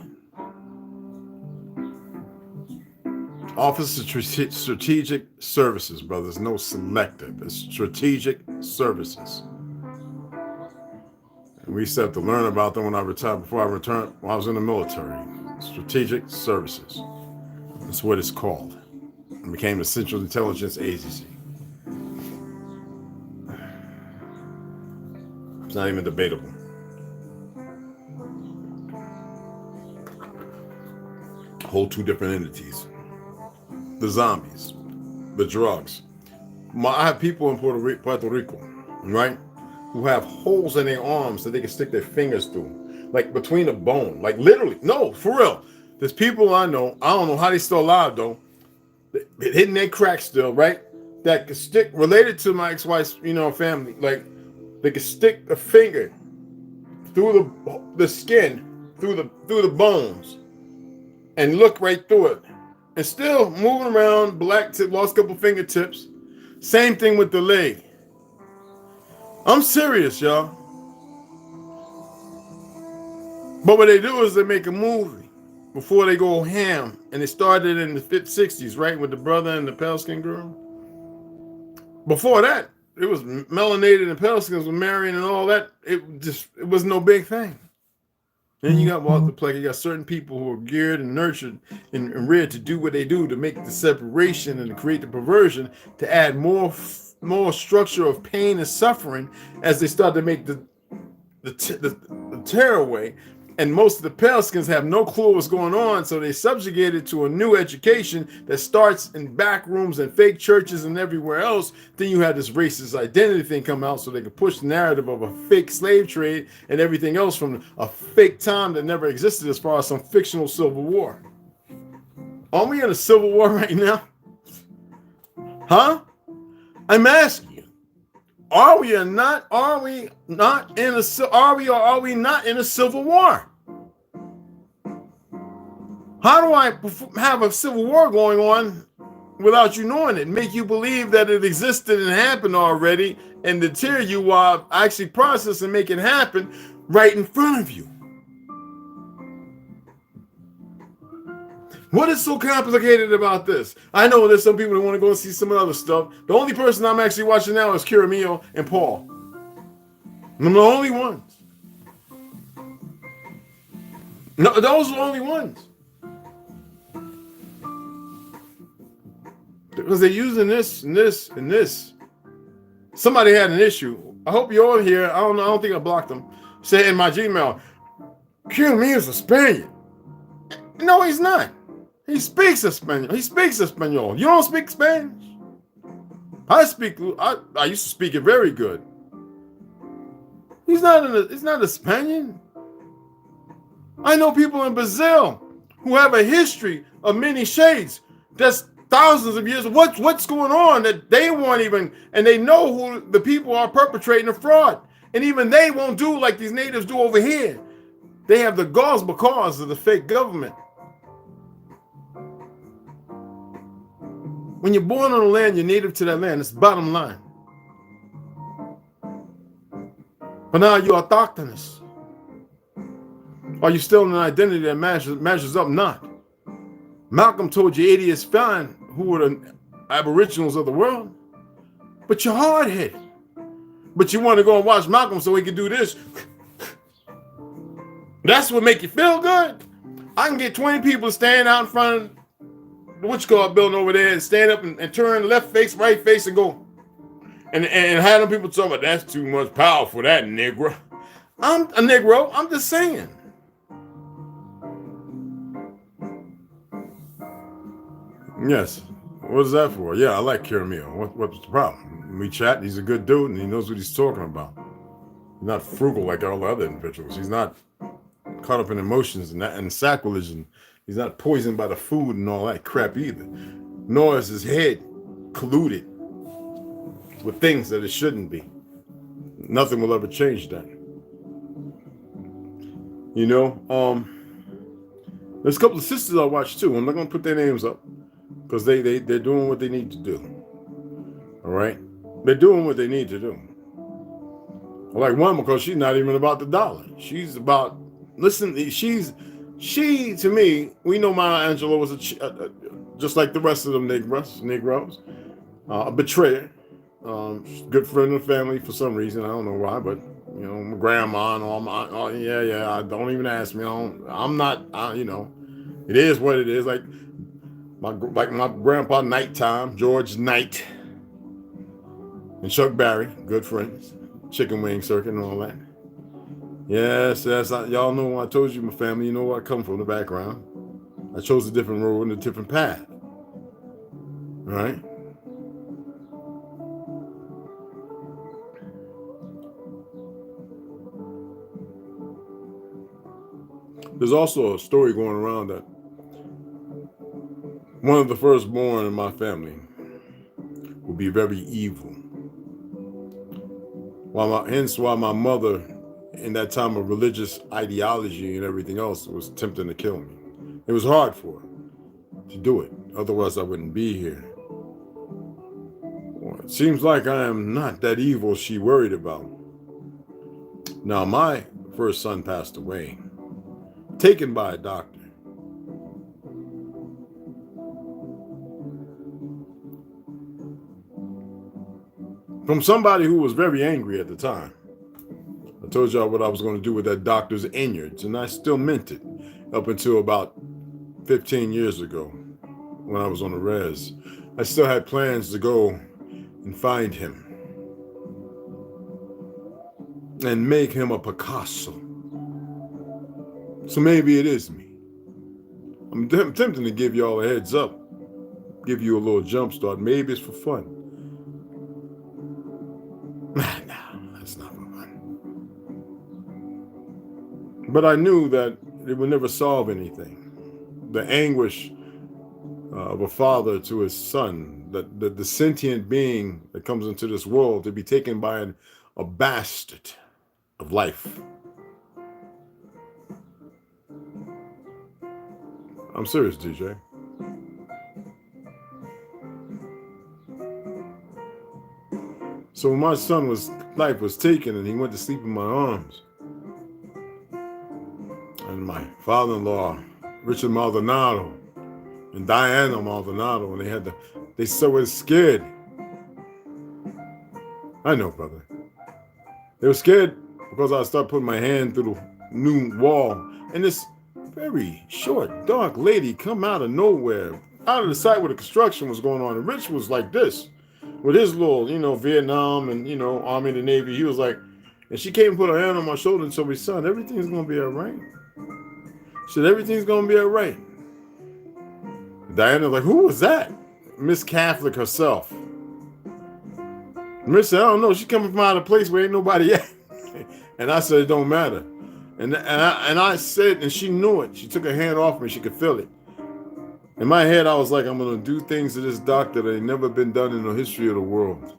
Office of Strategic Services, brothers. No selective. It's strategic services. And we used to have to learn about them when I retired. Before I returned, while I was in the military. Strategic Services. That's what it's called. It became the Central Intelligence Agency. It's not even debatable. Whole two different entities. The zombies, the drugs. I have people in Puerto Rico, right, who have holes in their arms that they can stick their fingers through, like between the bone, like literally. No, for real. There's people I know. I don't know how they still alive though. Hitting their crack still, right? That could stick, related to my ex-wife's, family. Like they could stick a finger through the skin, through the bones, and look right through it, and still moving around. Black tip, lost a couple fingertips. Same thing with the leg. I'm serious, y'all. But what they do is they make a movie before they go ham, and it started in the 60s, right, with the brother and the pale skin girl. Before that, it was melanated and pale skins were marrying and all that. It was no big thing. Then you got Walter Plek. You got certain people who are geared and nurtured and reared to do what they do to make the separation and to create the perversion, to add more structure of pain and suffering as they start to make the tearaway. And most of the pale skins have no clue what's going on, so they subjugated to a new education that starts in back rooms and fake churches and everywhere else. Then you have this racist identity thing come out, so they can push the narrative of a fake slave trade and everything else from a fake time that never existed, as far as some fictional civil war. Aren't we in a civil war right now? Huh? I'm asking you. Are we not in a civil war? How do I have a civil war going on without you knowing it? Make you believe that it existed and happened already, and deter you while I actually process and make it happen right in front of you. What is so complicated about this? I know there's some people that want to go and see some other stuff. The only person I'm actually watching now is Kiramio and Paul. I'm the only ones. No, those are the only ones. Because they're using this and this and this. Somebody had an issue. I hope you're all here. I don't think I blocked them. Say in my Gmail, Kiramio is a Spaniard. No, he's not. He speaks Espanol. He speaks Espanol. You don't speak Spanish? I used to speak it very good. He's not a Spaniard. I know people in Brazil who have a history of many shades. That's thousands of years. What's going on that they won't even, and they know who the people are perpetrating the fraud. And even they won't do like these natives do over here. They have the gauze because of the fake government. When you're born on a land, you're native to that land. It's the bottom line. But now you're autochthonous. Are you still in an identity that measures up? Not. Malcolm told you 80 is fine, who were the aboriginals of the world. But you're hard-headed. But you want to go and watch Malcolm so he can do this. That's what make you feel good. I can get 20 people standing out in front of the building over there and stand up and turn left face, right face and go. And have them people talk about, that's too much power for that Negro. I'm a Negro. I'm just saying. Yes. What is that for? Yeah, I like Kiramil. What's the problem? We chat. He's a good dude, and he knows what he's talking about. He's not frugal like all the other individuals. He's not caught up in emotions and sacrilege, and he's not poisoned by the food and all that crap either. Nor is his head colluded with things that it shouldn't be. Nothing will ever change that. You know, there's a couple of sisters I watch too. I'm not gonna put their names up because they're doing what they need to do. All right, they're doing what they need to do. I like one because she's not even about the dollar. She's about she to me. We know Maya Angelou was just like the rest of them Negroes, a betrayer. Good friend of the family for some reason. I don't know why, but you know, my grandma and all my, I don't even ask me. I'm not, you know, it is what it is. Like my grandpa Nighttime, George Knight, and Chuck Berry, good friends, Chicken Wing Circuit and all that. Yes, y'all know I told you my family. You know where I come from, the background. I chose a different road and a different path. All right. There's also a story going around that one of the firstborn in my family will be very evil. Hence why my mother, in that time of religious ideology and everything else, was attempting to kill me. It was hard for her to do it. Otherwise, I wouldn't be here. Well, it seems like I am not that evil she worried about. Now, my first son passed away, taken by a doctor. From somebody who was very angry at the time. I told y'all what I was going to do with that doctor's innards, and I still meant it up until about 15 years ago when I was on the res. I still had plans to go and find him and make him a Picasso. So maybe it is me. I'm tempting to give y'all a heads up, give you a little jump start. Maybe it's for fun. No, that's not for fun. But I knew that it would never solve anything. The anguish of a father to his son, that the sentient being that comes into this world to be taken by a bastard of life. I'm serious, DJ. So when my son's life was taken and he went to sleep in my arms, and my father-in-law, Richard Maldonado, and Diana Maldonado, and they so were scared. I know, brother. They were scared because I started putting my hand through the new wall, and this very short, dark lady come out of nowhere, out of the site where the construction was going on. And Rich was like this, with his little, Vietnam and, Army and the Navy. He was like, and she came and put her hand on my shoulder and told me, son, everything's going to be all right. She said, everything's going to be all right. Diana's like, who was that? Miss Catholic herself. Miss said, I don't know. She coming from out of a place where ain't nobody at. And I said, it don't matter. And I said, and she knew it. She took her hand off me. She could feel it. In my head, I was like, I'm going to do things to this doctor that ain't never been done in the history of the world.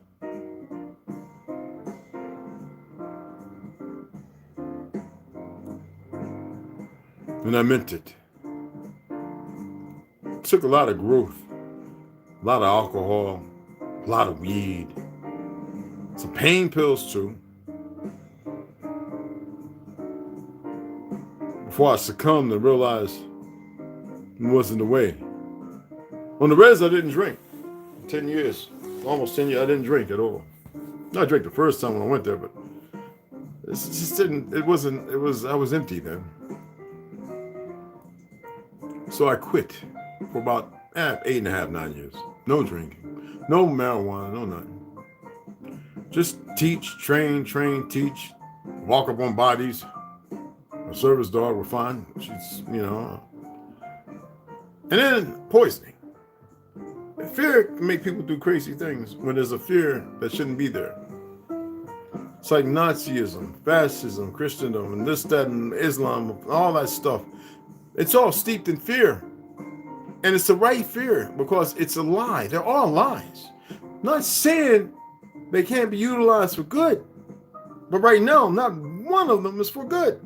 And I meant it. It took a lot of growth, a lot of alcohol, a lot of weed, some pain pills too, before I succumbed and realized it wasn't the way. On the res, I didn't drink. 10 years, almost 10 years, I didn't drink at all. I drank the first time when I went there, but it just didn't, I was empty then. So I quit for about 8.5, 9 years. No drinking, no marijuana, no nothing. Just teach, train, teach, walk up on bodies. A service dog was fine. She's, and then poisoning. Fear can make people do crazy things when there's a fear that shouldn't be there. It's like Nazism, Fascism, Christendom, and this, that, and Islam, all that stuff. It's all steeped in fear. And it's the right fear because it's a lie. They're all lies. Not saying they can't be utilized for good. But right now, not one of them is for good.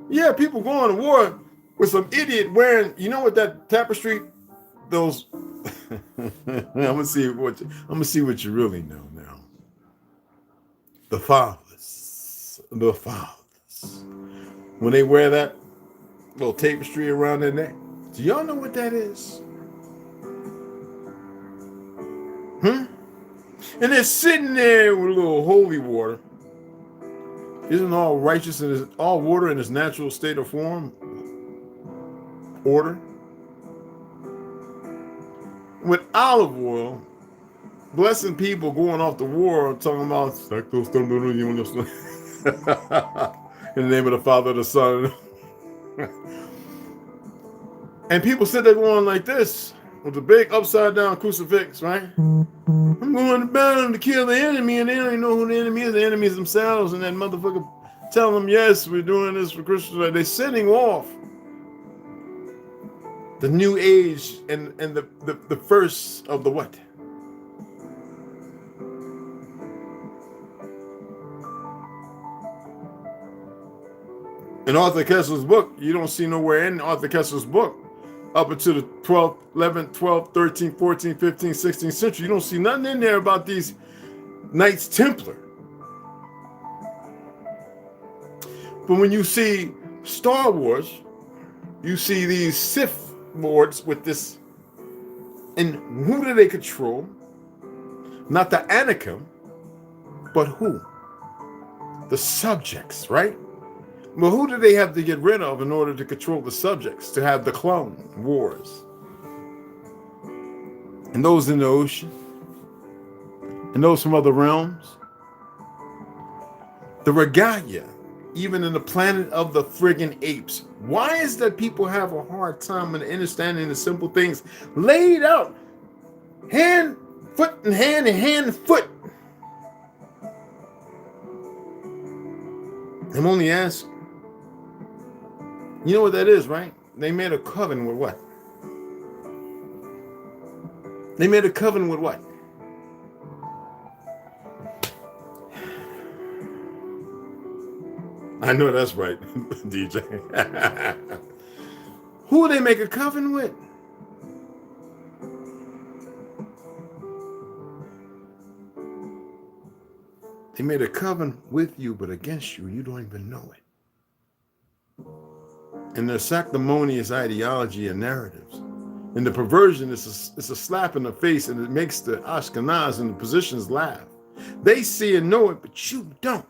Yeah, people going to war with some idiot wearing, you know what that tapestry, those, I'm gonna see what you really know now. The fathers. When they wear that little tapestry around their neck, do y'all know what that is? And they're sitting there with a little holy water. Isn't all righteous and all water in its natural state of form? Order. With olive oil, blessing people going off to war, talking about in the name of the Father, the Son. And people sit there going like this with a big upside down crucifix, right? I'm going to battle to kill the enemy, and they don't even know who the enemy is. The enemy is themselves, and that motherfucker tell them, yes, we're doing this for Christians. They're sending off the new age and the first of the what? In Arthur Kessler's book, you don't see nowhere in Arthur Kessler's book up until the 12th, 11th, 12th, 13th, 14th, 15th, 16th century. You don't see nothing in there about these Knights Templar. But when you see Star Wars, you see these Sith lords with this, and who do they control? Not the Anakim, but who? The subjects, right? Well, who do they have to get rid of in order to control the subjects, to have the clone wars? And those in the ocean, and those from other realms. The regalia, even in the planet of the friggin' apes. Why is that people have a hard time in understanding the simple things laid out? Hand, foot, and hand, and hand, and foot. I'm only asking. You know what that is, right? They made a covenant with what? They made a covenant with what? I know that's right, DJ. Who do they make a covenant with? They made a covenant with you, but against you. You don't even know it. And their sanctimonious ideology and narratives. And the perversion is a slap in the face, and it makes the Ashkenaz and the positions laugh. They see and know it, but you don't.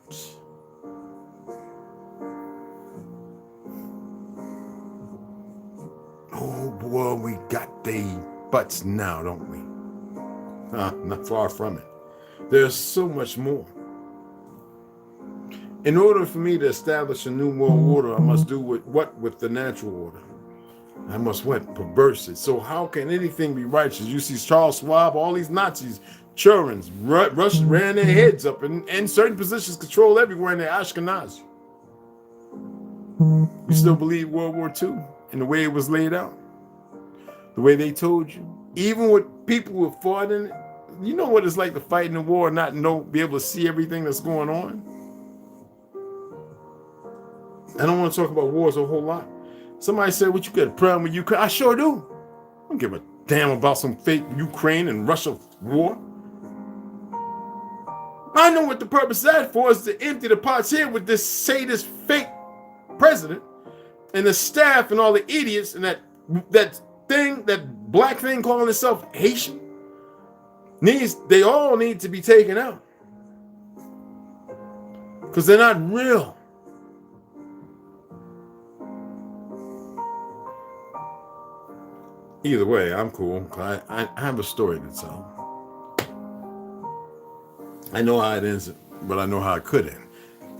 Oh boy, we got they butts now, don't we? Not far from it. There's so much more. In order for me to establish a new world order, I must do what with the natural order? I must what? Perverse it. So how can anything be righteous? You see Charles Schwab, all these Nazis, Churins, ran their heads up and certain positions control everywhere in the Ashkenazi. You still believe World War II and the way it was laid out? The way they told you? Even with people who fought in it? You know what it's like to fight in a war and not be able to see everything that's going on? I don't want to talk about wars a whole lot. Somebody said, what, you got a problem with Ukraine? I sure do. I don't give a damn about some fake Ukraine and Russia war. I know what the purpose of that for is to empty the pots here with this sadist fake president and the staff and all the idiots and that black thing calling itself Haitian. They all need to be taken out. Because they're not real. Either way, I'm cool. I have a story to tell. I know how it ends, but I know how it could end.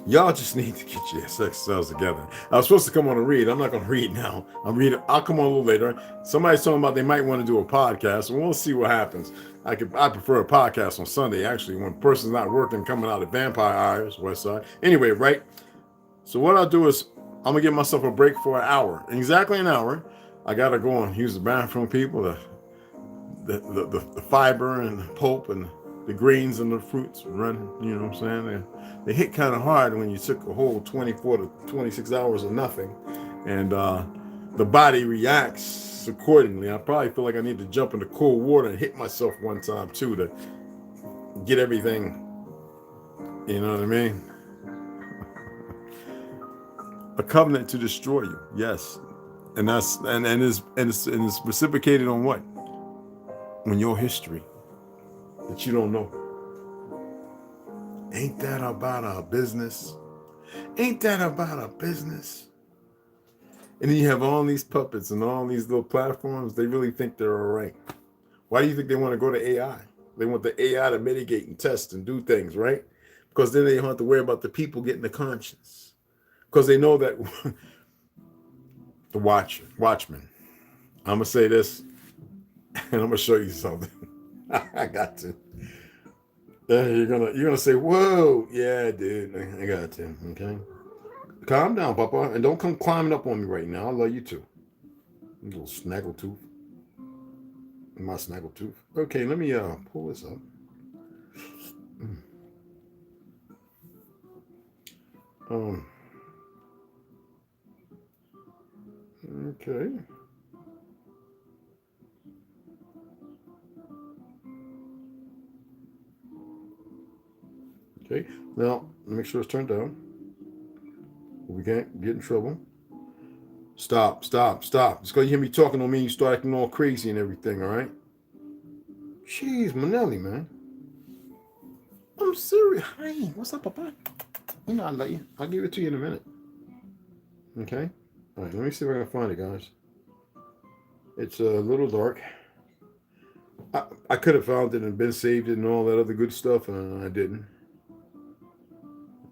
Y'all just need to get your sex cells together. I was supposed to come on and read. I'm not going to read now. I'll come on a little later. Somebody's talking about they might want to do a podcast, and we'll see what happens. I prefer a podcast on Sunday, actually, when a person's not working, coming out of Vampire Hours, West Side. Anyway, right? So what I'll do is I'm going to give myself a break for an hour. Exactly an hour. I got to go and use the bathroom, people. The fiber and the pulp and the greens and the fruits run, you know what I'm saying? They hit kind of hard when you took a whole 24 to 26 hours of nothing. And the body reacts accordingly. I probably feel like I need to jump into cold water and hit myself one time too to get everything, you know what I mean? A covenant to destroy you, yes. And that's and it's reciprocated on what? On your history that you don't know. Ain't that about our business? Ain't that about our business? And then you have all these puppets and all these little platforms. They really think they're all right. Why do you think they want to go to AI? They want the AI to mitigate and test and do things, right? Because then they don't have to worry about the people getting the conscience. Because they know that the watchman. I'm gonna say this, and I'm gonna show you something. I got to. You're gonna say, "Whoa, yeah, dude, I got to." Okay, calm down, Papa, and don't come climbing up on me right now. I love you too, you little snaggletooth. My snaggletooth. Okay, let me pull this up. Okay. Okay, now make sure it's turned down. We can't get in trouble. Stop. Just because you hear me talking on me, you start acting all crazy and everything, all right? Jeez, Manelli, man. I'm serious. Hi, what's up, Papa? You know I love you. I'll give it to you in a minute. Okay? All right, let me see if I can find it, guys. It's a little dark. I could have found it and been saved it and all that other good stuff, and I didn't.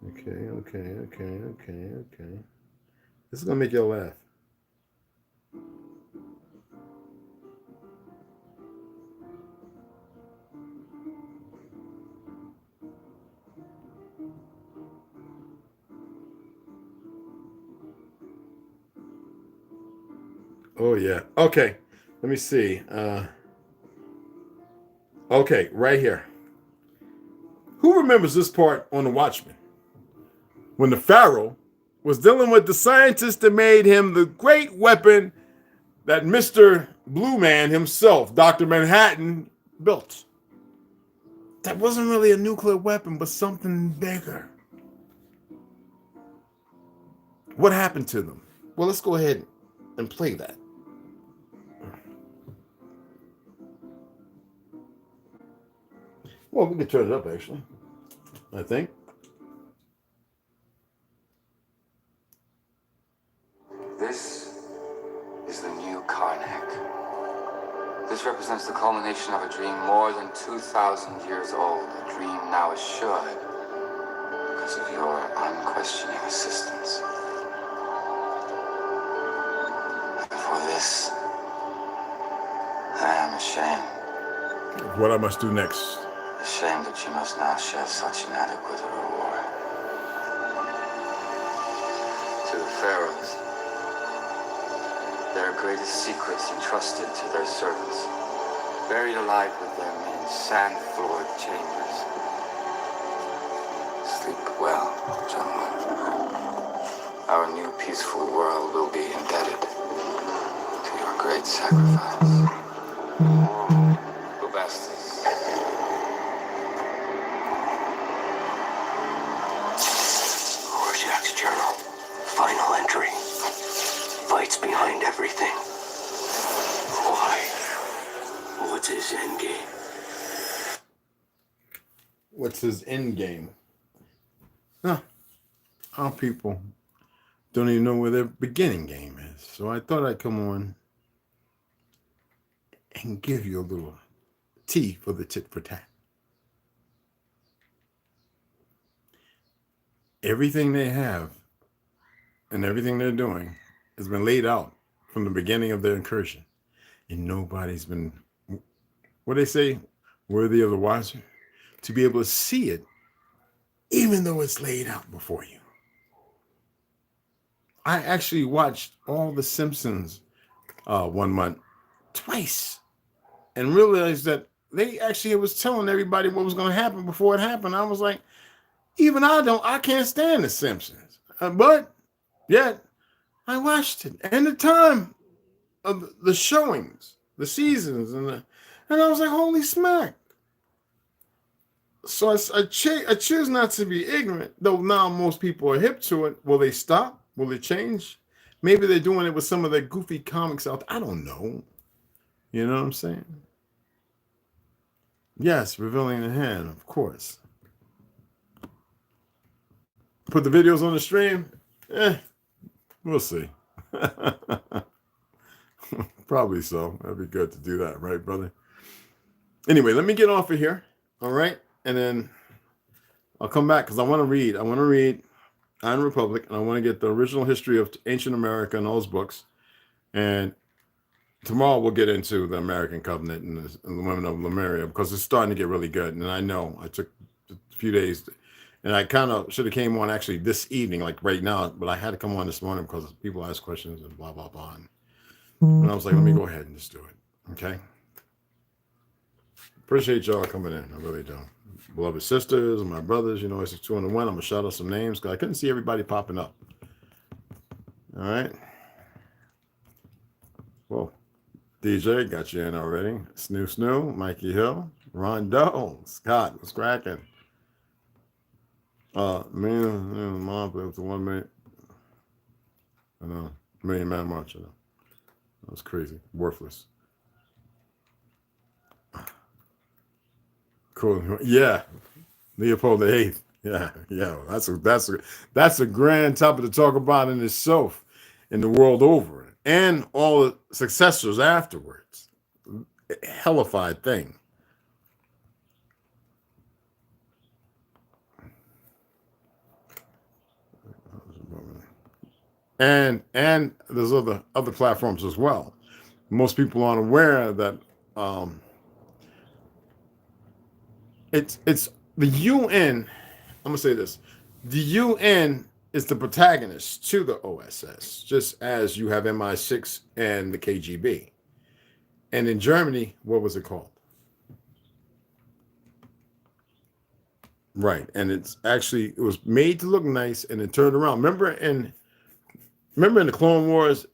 Okay. This is going to make y'all laugh. Oh, yeah. Okay. Let me see. Okay, right here. Who remembers this part on The Watchmen? When the Pharaoh was dealing with the scientist that made him the great weapon that Mr. Blue Man himself, Dr. Manhattan, built. That wasn't really a nuclear weapon, but something bigger. What happened to them? Well, let's go ahead and play that. Well, we can turn it up, actually, I think. This is the new Karnak. This represents the culmination of a dream more than 2,000 years old. A dream now assured because of your unquestioning assistance. And for this, this, I am ashamed. What I must do next. Ashamed that you must now share such inadequate a reward. To the pharaohs, their greatest secrets entrusted to their servants, buried alive with them in sand-floored chambers. Sleep well, gentlemen. Our new peaceful world will be indebted to your great sacrifice. Bubastis. Rorschach's journal. Final entry. Fights behind everything. Why? What's his end game? What's his end game? Huh. Our people don't even know where their beginning game is. So I thought I'd come on and give you a little tea for the tit for tat. Everything they have and everything they're doing has been laid out from the beginning of their incursion. And nobody's been, what they say, worthy of the wiser, to be able to see it, even though it's laid out before you. I actually watched all the Simpsons 1 month twice and realized that they actually was telling everybody what was going to happen before it happened. I was like, even I can't stand the Simpsons. But yet I watched it. And the time of the showings, the seasons, and I was like, holy smack. So I choose not to be ignorant, though now most people are hip to it. Will they stop? Will it change? Maybe they're doing it with some of their goofy comics out there. I don't know. You know what I'm saying? Yes, revealing the hand, of course. Put the videos on the stream? We'll see. Probably so. That'd be good to do that, right, brother? Anyway, let me get off of here. All right. And then I'll come back because I want to read. Iron Republic, and I want to get the original history of ancient America and those books. And tomorrow we'll get into the American Covenant and the women of Lemuria because it's starting to get really good. And I know I took a few days, and I kind of should have came on actually this evening, like right now, but I had to come on this morning because people ask questions and blah, blah, blah. And I was like, let me go ahead and just do it. Okay. Appreciate y'all coming in. I really do. Beloved sisters and my brothers, it's 2 and 1. I'm gonna shout out some names because I couldn't see everybody popping up. All right. Well, DJ got you in already. Snoo, Mikey Hill, Rondo, Scott, what's cracking? Mom, it was the 1 minute. I know, Million Man March. I know. That was crazy, worthless. Cool. Yeah, Leopold VIII. Yeah. That's a grand topic to talk about in itself, in the world over, and all the successors afterwards. Hellified thing. And there's other platforms as well. Most people aren't aware that it's the UN. I'm gonna say this: the UN is the protagonist to the OSS, just as you have MI6 and the KGB. And in Germany, what was it called? Right, and it was made to look nice, and it turned around. Remember in the Clone Wars,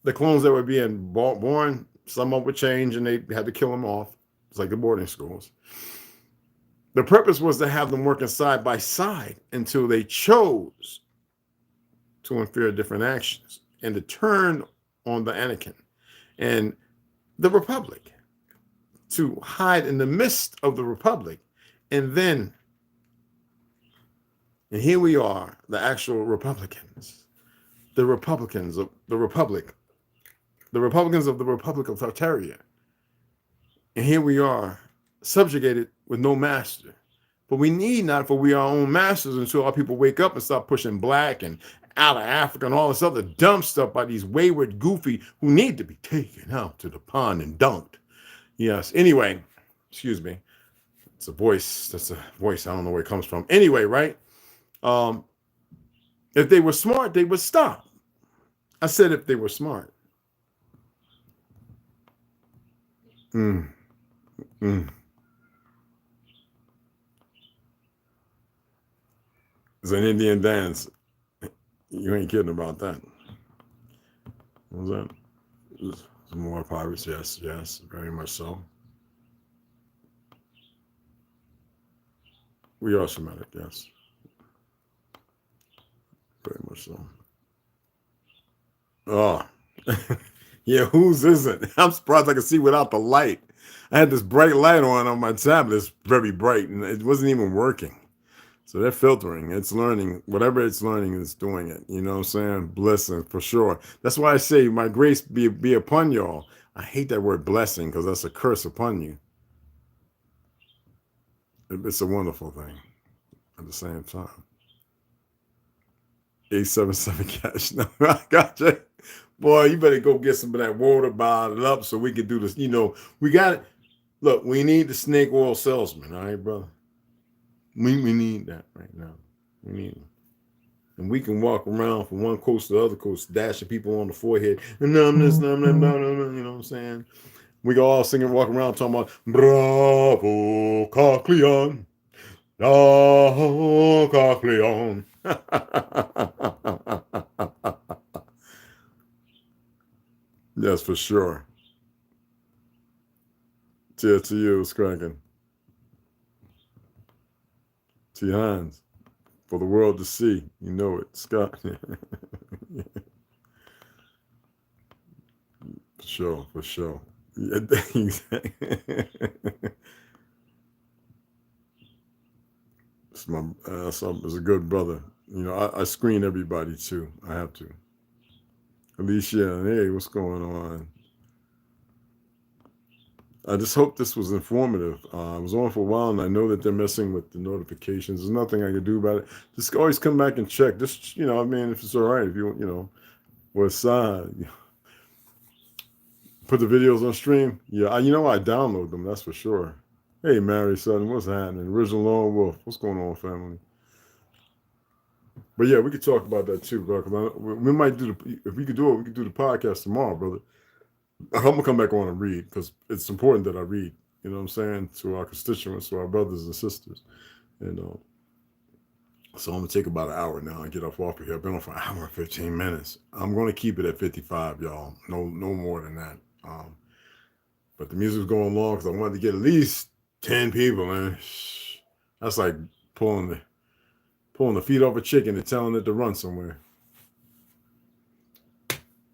the clones that were being born, some of would change, and they had to kill them off. It's like the boarding schools. The purpose was to have them working side by side until they chose to infer different actions and to turn on the Anakin and the Republic, to hide in the midst of the Republic. And here we are, the actual Republicans, the Republicans of the Republic, the Republicans of the Republic of Tartaria. And here we are, subjugated with no master, But we need not, for we are our own masters until our people wake up and start pushing black and out of Africa and all this other dumb stuff by these wayward goofy who need to be taken out to the pond and dunked. Yes. Anyway, excuse me. It's a voice. That's a voice. I don't know where it comes from. Anyway, right? If they were smart, they would stop. I said if they were smart. It's an Indian dance. You ain't kidding about that. What was that? Some more pirates, yes, yes, very much so. We are Semitic, yes. Very much so. Oh, yeah, whose isn't? I'm surprised I can see without the light. I had this bright light on my tablet. It's very bright, and it wasn't even working. So they're filtering. It's learning. Whatever it's learning, it's doing it. You know what I'm saying? Blessing, for sure. That's why I say, my grace be upon y'all. I hate that word blessing because that's a curse upon you. It's a wonderful thing at the same time. 877 cash. No, I got you. Boy, you better go get some of that water bottled up so we can do this. You know, we got it. Look, we need the snake oil salesman. All right, brother? We need that right now. We need it. And we can walk around from one coast to the other coast, dashing people on the forehead. And no, you know what I'm saying? We can all sing and walk around talking about Bravo, Cochleon. Oh, Cochleon. Yes, for sure. Cheers to you, it's cracking. T. Hines, for the world to see. You know it, Scott. For sure, for sure. Yeah, it's a good brother. You know, I screen everybody too. I have to. Alicia, hey, what's going on? I just hope this was informative. I was on for a while, and I know that they're messing with the notifications. There's nothing I can do about it. Just always come back and check. Just, you know, I mean, if it's all right, if you know, or side, put the videos on stream. Yeah, you know, I download them. That's for sure. Hey, Mary Sutton, what's happening? Original Lone Wolf, what's going on, family? But yeah, we could talk about that too, bro. We might do if we could do it, we could do the podcast tomorrow, brother. I'm gonna come back on and read because it's important that I read. You know what I'm saying, to our constituents, to our brothers and sisters, and so I'm gonna take about an hour now and get off of here. I've been on for an hour and 15 minutes. I'm gonna keep it at 55, y'all. No more than that. But the music's going long because I wanted to get at least 10 people, man. That's like pulling the feet off a chicken and telling it to run somewhere.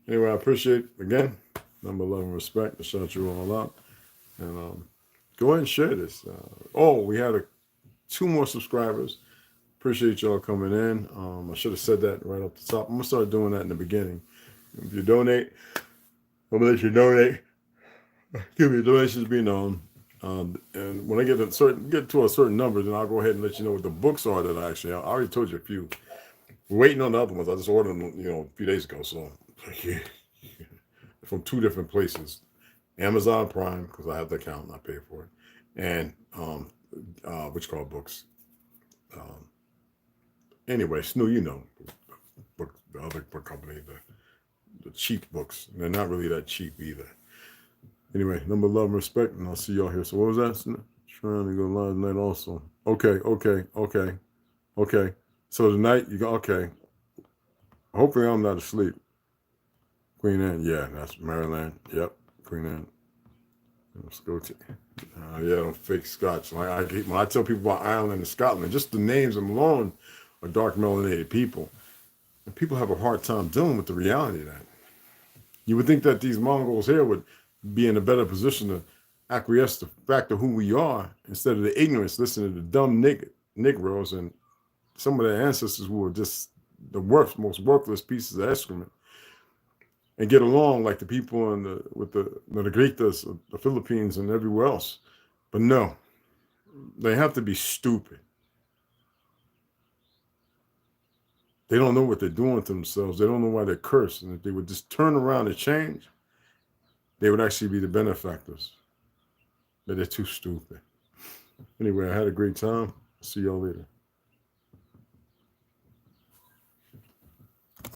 Anyway, I appreciate, again, number 11, respect to shout you all out. And go ahead and share this. We had 2 more subscribers. Appreciate y'all coming in. I should have said that right off the top. I'm going to start doing that in the beginning. If you donate, I'm going to let you donate. Give me donations be known. And when I get to a certain number, then I'll go ahead and let you know what the books are that I already told you a few. We're waiting on the other ones. I just ordered them, a few days ago. So from 2 different places, Amazon Prime, because I have the account and I pay for it, and which called books. Anyway, Snoo, the other book company, the cheap books. And they're not really that cheap either. Anyway, number, love, and respect, and I'll see y'all here. So what was that? Trying to go live tonight also. Okay. So tonight, you go, okay. Hopefully I'm not asleep. Queen Anne, yeah, that's Maryland. Yep, Queen Anne. Let's go to, them fake Scotch. When I tell people about Ireland and Scotland, just the names alone are dark melanated people. And people have a hard time dealing with the reality of that. You would think that these Mongols here would be in a better position to acquiesce the fact of who we are instead of the ignorance, listening to the dumb Negroes and some of their ancestors who were just the most worthless pieces of excrement, and get along like the people with the Negritas, the Philippines, and everywhere else. But no, they have to be stupid. They don't know what they're doing to themselves. They don't know why they're cursed. And if they would just turn around and change, they would actually be the benefactors. But they're too stupid. Anyway, I had a great time. See y'all later.